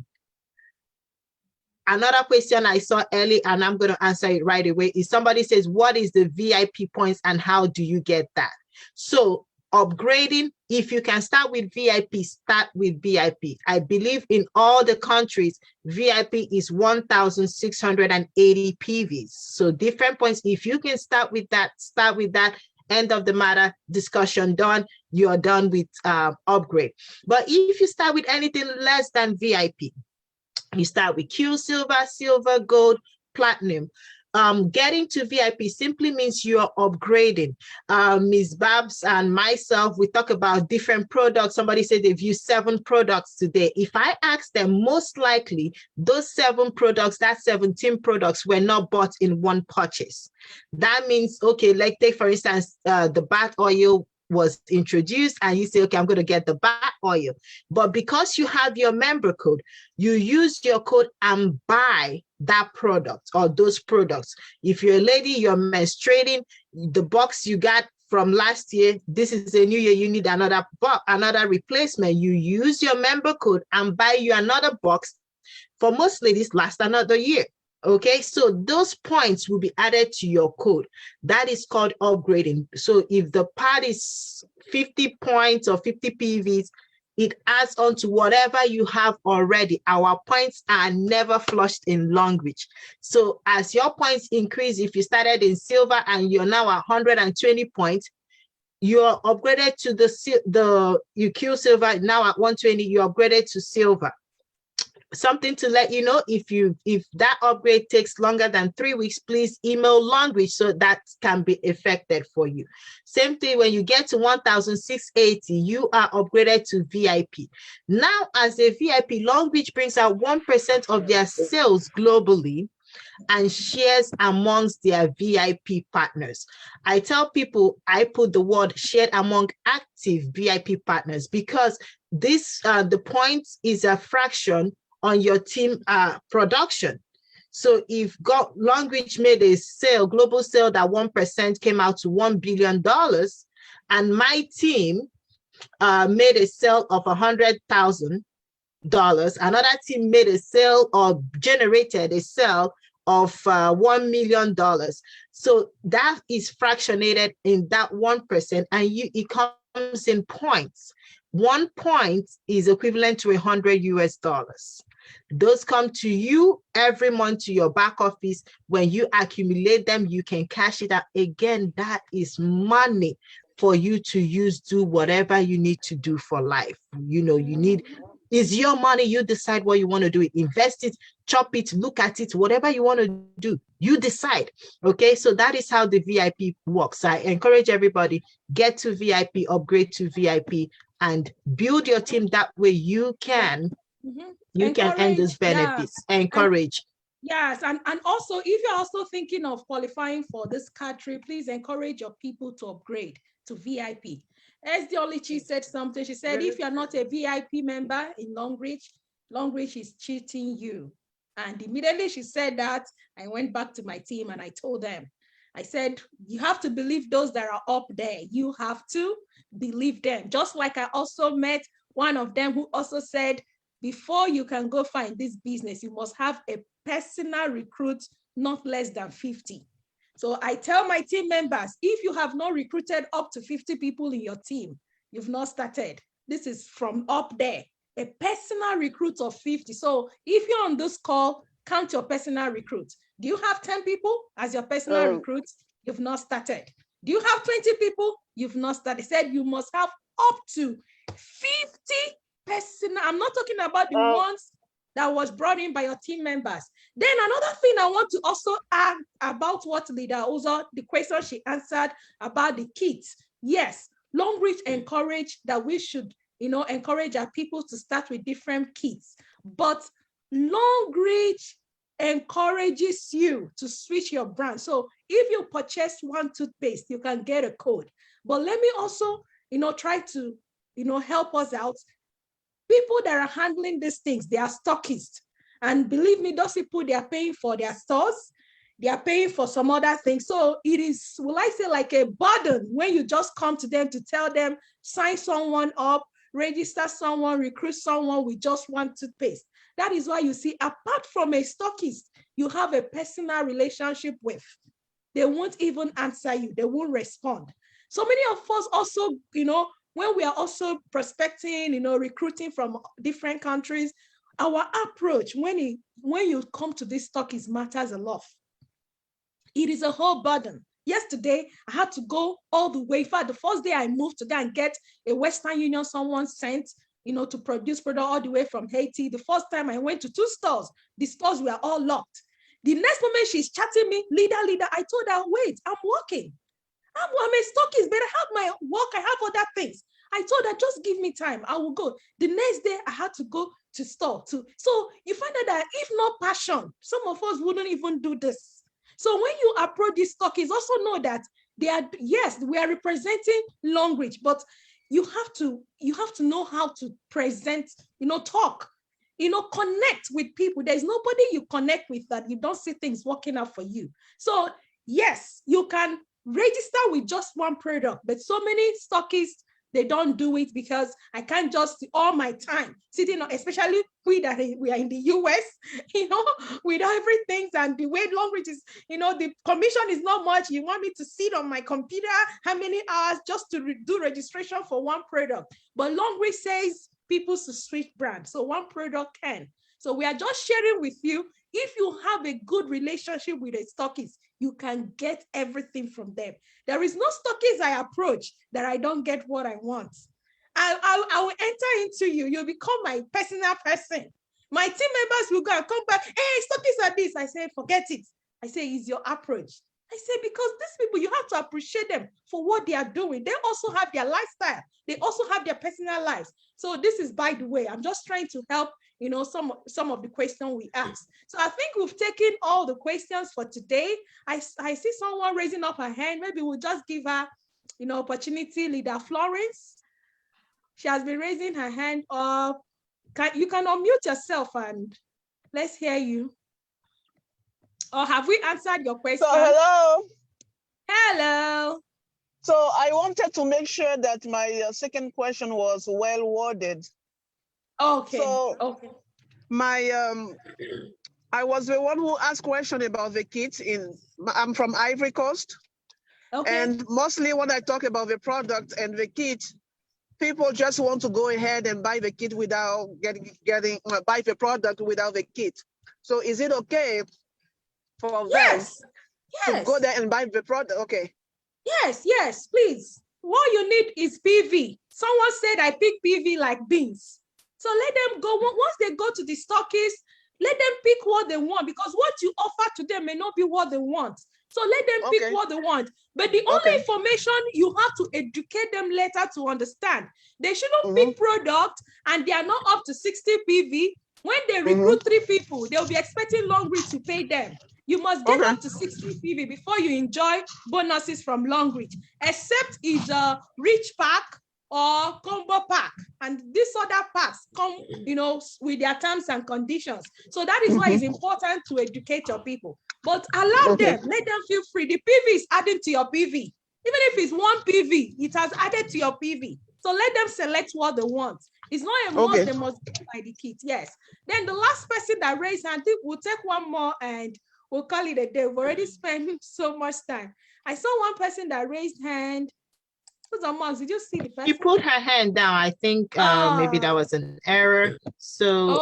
Another question I saw early, and I'm going to answer it right away, is somebody says, what is the VIP points and how do you get that? So upgrading, if you can start with VIP, start with VIP. I believe in all the countries, VIP is 1,680 PVs. So different points. If you can start with that, start with that. End of the matter, discussion done. You're done with upgrade. But if you start with anything less than VIP, you start with Q Silver, Silver, Gold, Platinum. Getting to VIP simply means you're upgrading. Ms. Babs and myself, we talk about different products. Somebody said they've used 7 products today. If I ask them, most likely those 7 products, that 17 products were not bought in one purchase. That means, okay, like take for instance, the bath oil was introduced and you say, okay, I'm going to get the bath oil. But because you have your member code, you use your code and buy that product or those products. If you're a lady, you're menstruating, the box you got from last year, this is a new year, you need another replacement. You use your member code and buy you another box. For most ladies, last another year. Okay, so those points will be added to your code. That is called upgrading. So if the part is 50 points or 50 PVs, It adds on to whatever you have already. Our points are never flushed in Longrich. So as your points increase, if you started in silver and you're now at 120 points, you're upgraded to the UQ silver. Now at 120, you're upgraded to silver. Something to let you know, if that upgrade takes longer than 3 weeks, please email Longrich so that can be effected for you. Same thing, when you get to 1,680, you are upgraded to VIP. Now, as a VIP, Longrich brings out 1% of their sales globally and shares amongst their VIP partners. I tell people I put the word shared among active VIP partners because this the points is a fraction on your team production. So if Longrich made a sale, global sale that 1% came out to $1 billion, and my team made a sale of $100,000, another team made a sale or generated a sale of $1 million. So that is fractionated in that 1%, and it comes in points. 1 point is equivalent to $100 US. Those come to you every month to your back office. When you accumulate them, you can cash it out. Again, that is money for you to use, do whatever you need to do for life. You know, it's your money. You decide what you want to do. Invest it, chop it, look at it, whatever you want to do, you decide. Okay, so that is how the VIP works. I encourage everybody, get to VIP, upgrade to VIP, and build your team. That way you can earn those benefits. Yeah. Encourage. Yes, and also, if you're also thinking of qualifying for this country, please encourage your people to upgrade to VIP. As the Olichi said something, she said, if you're not a VIP member in Longrich, Longrich is cheating you. And immediately she said that, I went back to my team and I told them, I said, you have to believe those that are up there. You have to believe them. Just like I also met one of them who also said, before you can go find this business, you must have a personal recruit, not less than 50. So I tell my team members, if you have not recruited up to 50 people in your team, you've not started. This is from up there, a personal recruit of 50. So if you're on this call, count your personal recruit. Do you have 10 people as your personal recruit? You've not started. Do you have 20 people? You've not started. Said you must have up to 50 personal. I'm not talking about the ones that was brought in by your team members. Then another thing I want to also add about what Leader Uzo, the question she answered about the kits. Yes, Longrich encouraged that we should, encourage our people to start with different kits. But Longrich encourages you to switch your brand. So if you purchase one toothpaste, you can get a code. But let me also, try to, help us out. People that are handling these things, they are stockists. And believe me, those people, they are paying for their stores. They are paying for some other things. So it is, will I say, like a burden when you just come to them to tell them, sign someone up, register someone, recruit someone with just one toothpaste. That is why you see, apart from a stockist, you have a personal relationship with. They won't even answer you. They won't respond. So many of us also, when we are also prospecting, recruiting from different countries, our approach when you come to this stockist matters a lot. It is a whole burden. Yesterday, I had to go all the way. In fact, the first day I moved to go and get a Western Union someone sent, to produce product all the way from Haiti. The first time I went to 2 stores, the stores were all locked. The next moment she's chatting me, leader, I told her, wait, I'm working. I'm a stockist, but I have my work, I have other things. I told her, just give me time, I will go. The next day, I had to go to store too. So you find out that if not passion, some of us wouldn't even do this. So when you approach these stockists, also know that they are, yes, we are representing Longrich, but you have to know how to present, talk, connect with people. There's nobody you connect with that you don't see things working out for you. So yes, you can register with just one product, but so many stockists, they don't do it because I can't just all my time sitting on, especially we are in the US, with everything and the way Longrich is, the commission is not much. You want me to sit on my computer, how many hours just to do registration for one product? But Longrich says people to switch brands. So one product can. So we are just sharing with you, if you have a good relationship with a stockist, you can get everything from them. There is no stockist I approach that I don't get what I want. I will enter into you. You'll become my personal person. My team members will go and come back. Hey, stockists are this. I say, forget it. I say, it's your approach. I say, because these people, you have to appreciate them for what they are doing. They also have their lifestyle. They also have their personal lives. So this is, by the way, I'm just trying to help, you know, some of the questions we asked. So I think we've taken all the questions for today. I see someone raising up her hand. Maybe we'll just give her, you know, opportunity. Leader Florence. She has been raising her hand up. You can unmute yourself and let's hear you. Or have we answered your question? So hello. Hello. So I wanted to make sure that my second question was well worded. Okay. So okay. I was the one who asked question about the kit I'm from Ivory Coast. Okay. And mostly when I talk about the product and the kit, people just want to go ahead and buy the kit without buy the product without the kit. So is it okay for them to go there and buy the product? Okay. Yes, please. What you need is PV. Someone said I pick PV like beans. So let them go. Once they go to the stockist, let them pick what they want, because what you offer to them may not be what they want. So let them pick what they want. But the only information, you have to educate them later to understand. They shouldn't pick product and they are not up to 60 PV. When they recruit 3 people, they'll be expecting Longrich to pay them. You must get up to 60 PV before you enjoy bonuses from Longrich, except it's a rich pack or combo pack. And these other packs come, you know, with their terms and conditions. So that is why it's important to educate your people. But allow them, let them feel free. The PV is adding to your PV. Even if it's 1 PV, it has added to your PV. So let them select what they want. It's not a must, they must buy the kit. Yes. Then the last person that raised hand, I think we'll take one more and we'll call it a day. We've already spent so much time. I saw one person that raised hand. Did you see the person? She put her hand down. I think maybe that was an error. So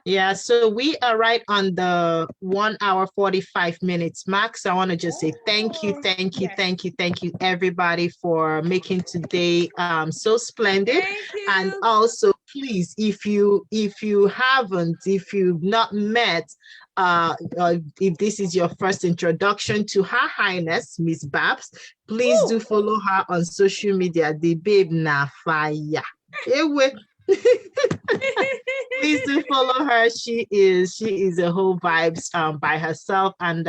yeah, so we are right on the 1 hour 45 minutes max. I want to just say thank you everybody for making today so splendid. And also, please, if you've not met, if this is your first introduction to Her Highness Miss Babs, please do follow her on social media. The babe na fire. Please do follow her. She is a whole vibes by herself, and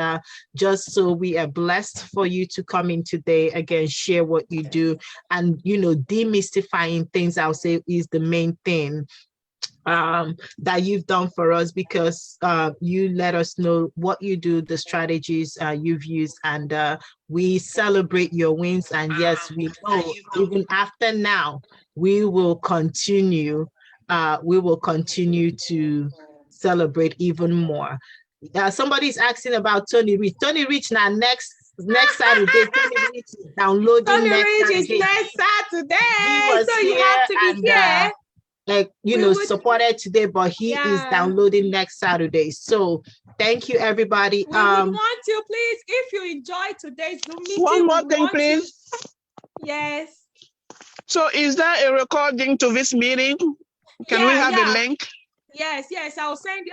just so we are blessed for you to come in today, again, share what you do, and you know, demystifying things, I'll say, is the main thing that you've done for us, because you let us know what you do, the strategies you've used, and we celebrate your wins. And yes, we know even after now, we will continue to celebrate even more. Somebody's asking about Tony Rich. Tony Rich now next Saturday. Tony Rich is downloading. Tony Rich is next Saturday. So you have to be here. Like, you know, supported today, but he is downloading next Saturday. So thank you, everybody. We would want you, please, if you enjoy today's Zoom meeting. One more thing, please. Yes. So is there a recording to this meeting? Can we have a link? Yes, I'll send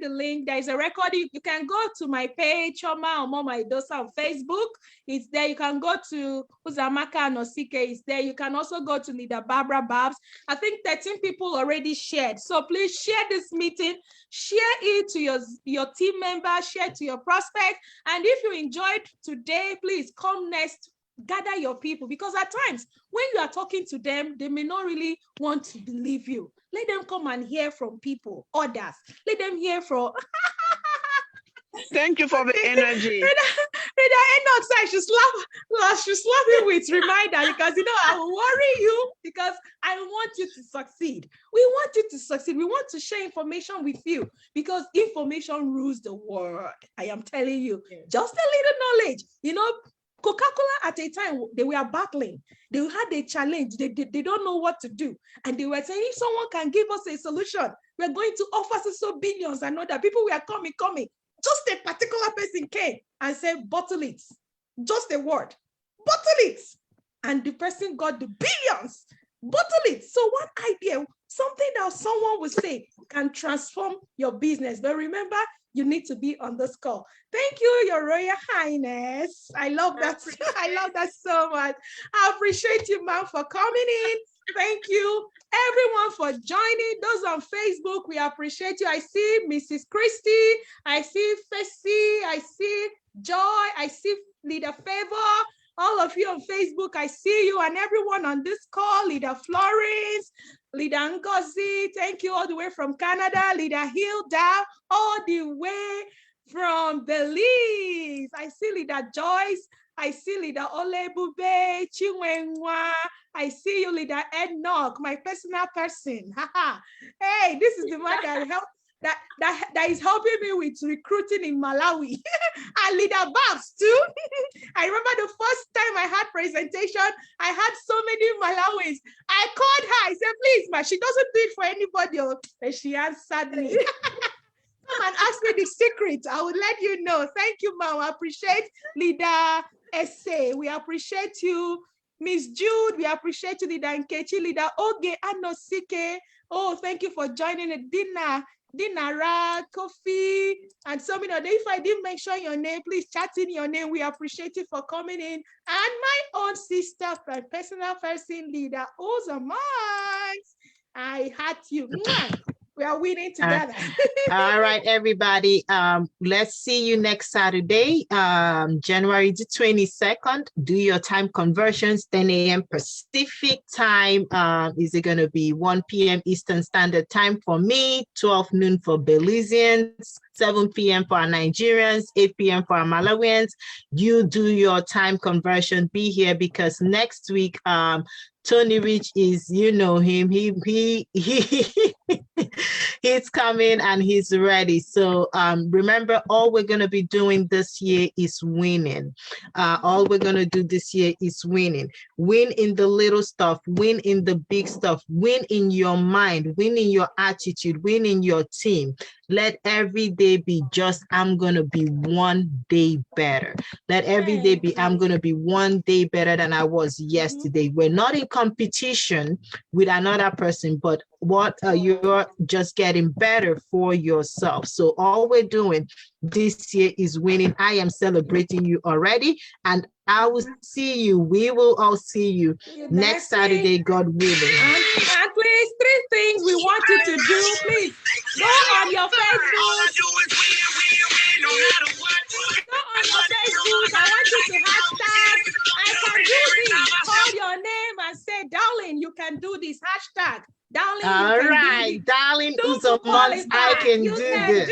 the link. There's a recording. You can go to my page, Choma or Mama Idosa on Facebook. It's there. You can go to Uzamaka Nosike. It's there. You can also go to Leader Barbara Babs. I think 13 people already shared. So please share this meeting. Share it to your team members. Share it to your prospect. And if you enjoyed today, please come next. Gather your people, because at times when you are talking to them, they may not really want to believe you. Let them come and hear from people, others. Let them hear from. Thank you for the energy. Rita Enoch said she's laughing with reminder, because you know I will worry you, because I want you to succeed. We want you to succeed. We want to share information with you, because information rules the world. I am telling you, just a little knowledge. You know, Coca-Cola at a time, they were battling. They had a challenge. They don't know what to do. And they were saying, if someone can give us a solution, we're going to offer so billions and other people were coming. Just a particular person came and said, bottle it. Just a word, bottle it. And the person got the billions. Bottle it. So one idea, something that someone would say can transform your business. But remember, you need to be on this call. Thank you, Your Royal Highness. I love that. I love that so much. I appreciate you, ma'am, for coming in. Thank you, everyone, for joining. Those on Facebook, we appreciate you. I see Mrs. Christie. I see Fessy. I see Joy. I see Leader Favor. All of you on Facebook, I see you, and everyone on this call, Leader Florence, Leader Ngozi, thank you all the way from Canada, Leader Hilda, all the way from Belize. I see Leader Joyce, I see Leader Olebube, Chinwenwa, I see you, Leader Enoch, my personal person. Hey, this is the one that helped. That is helping me with recruiting in Malawi. And Leader Babs too. I remember the first time I had presentation, I had so many Malawis. I called her, I said, please, ma, she doesn't do it for anybody. And she answered me. Come and ask me the secret. I will let you know. Thank you, ma'am. I appreciate Leader Essay. We appreciate you. Miss Jude, we appreciate you, Leader Nkechi, Leader Oge Anosike. Oh, thank you for joining the dinner. Dinara, Kofi, and so many. If I didn't mention your name, please chat in your name. We appreciate you for coming in. And my own sister, my personal person, Leader Ozamans. I had you. We are winning together. All right, everybody. Let's see you next Saturday, January the 22nd. Do your time conversions, 10 a.m. Pacific time. Is it going to be 1 p.m. Eastern Standard Time for me, 12 noon for Belizeans, 7 p.m. for our Nigerians, 8 p.m. for our Malawians? You do your time conversion. Be here because next week, Tony Rich is, you know him, he's coming and he's ready. So remember, all we're going to be doing this year is winning. All we're going to do this year is winning. Win in the little stuff, win in the big stuff, win in your mind, win in your attitude, win in your team. Let every day be just, I'm going to be one day better. Let every day be, I'm going to be one day better than I was yesterday. We're not in competition with another person, but what you're just getting better for yourself. So all we're doing this year is winning. I am celebrating you already, and I will see you. We will all see you next Saturday, God willing. And please, 3 things we want you to do. Please go on your Facebook. Go on your Facebook. I want you to hashtag, I can do this. Call your name and say, darling, you can do this. Hashtag. Darling, all right, darling, Uzomans, I can do this.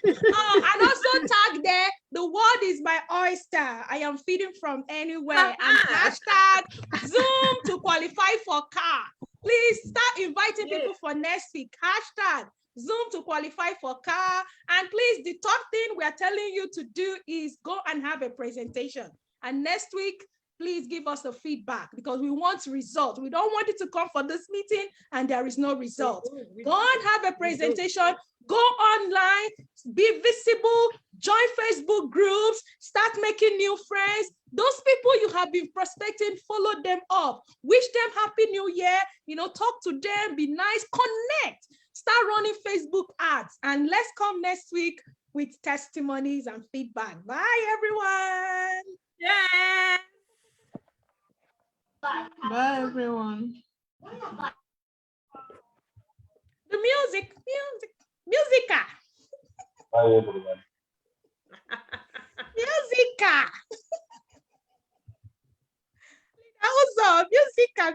And also tag there, the world is my oyster. I am feeding from anywhere. And hashtag Zoom to qualify for car. Please start inviting people for next week. Hashtag Zoom to qualify for car. And please, the top thing we are telling you to do is go and have a presentation. And next week, please give us the feedback because we want results. We don't want you to come for this meeting and there is no result. Go and have a presentation, go online, be visible, join Facebook groups, start making new friends. Those people you have been prospecting, follow them up, wish them Happy New Year, talk to them, be nice, connect, start running Facebook ads, and let's come next week with testimonies and feedback. Bye, everyone. Yeah. Bye, everyone. The musica. Bye, everyone. Musica. Also, musica.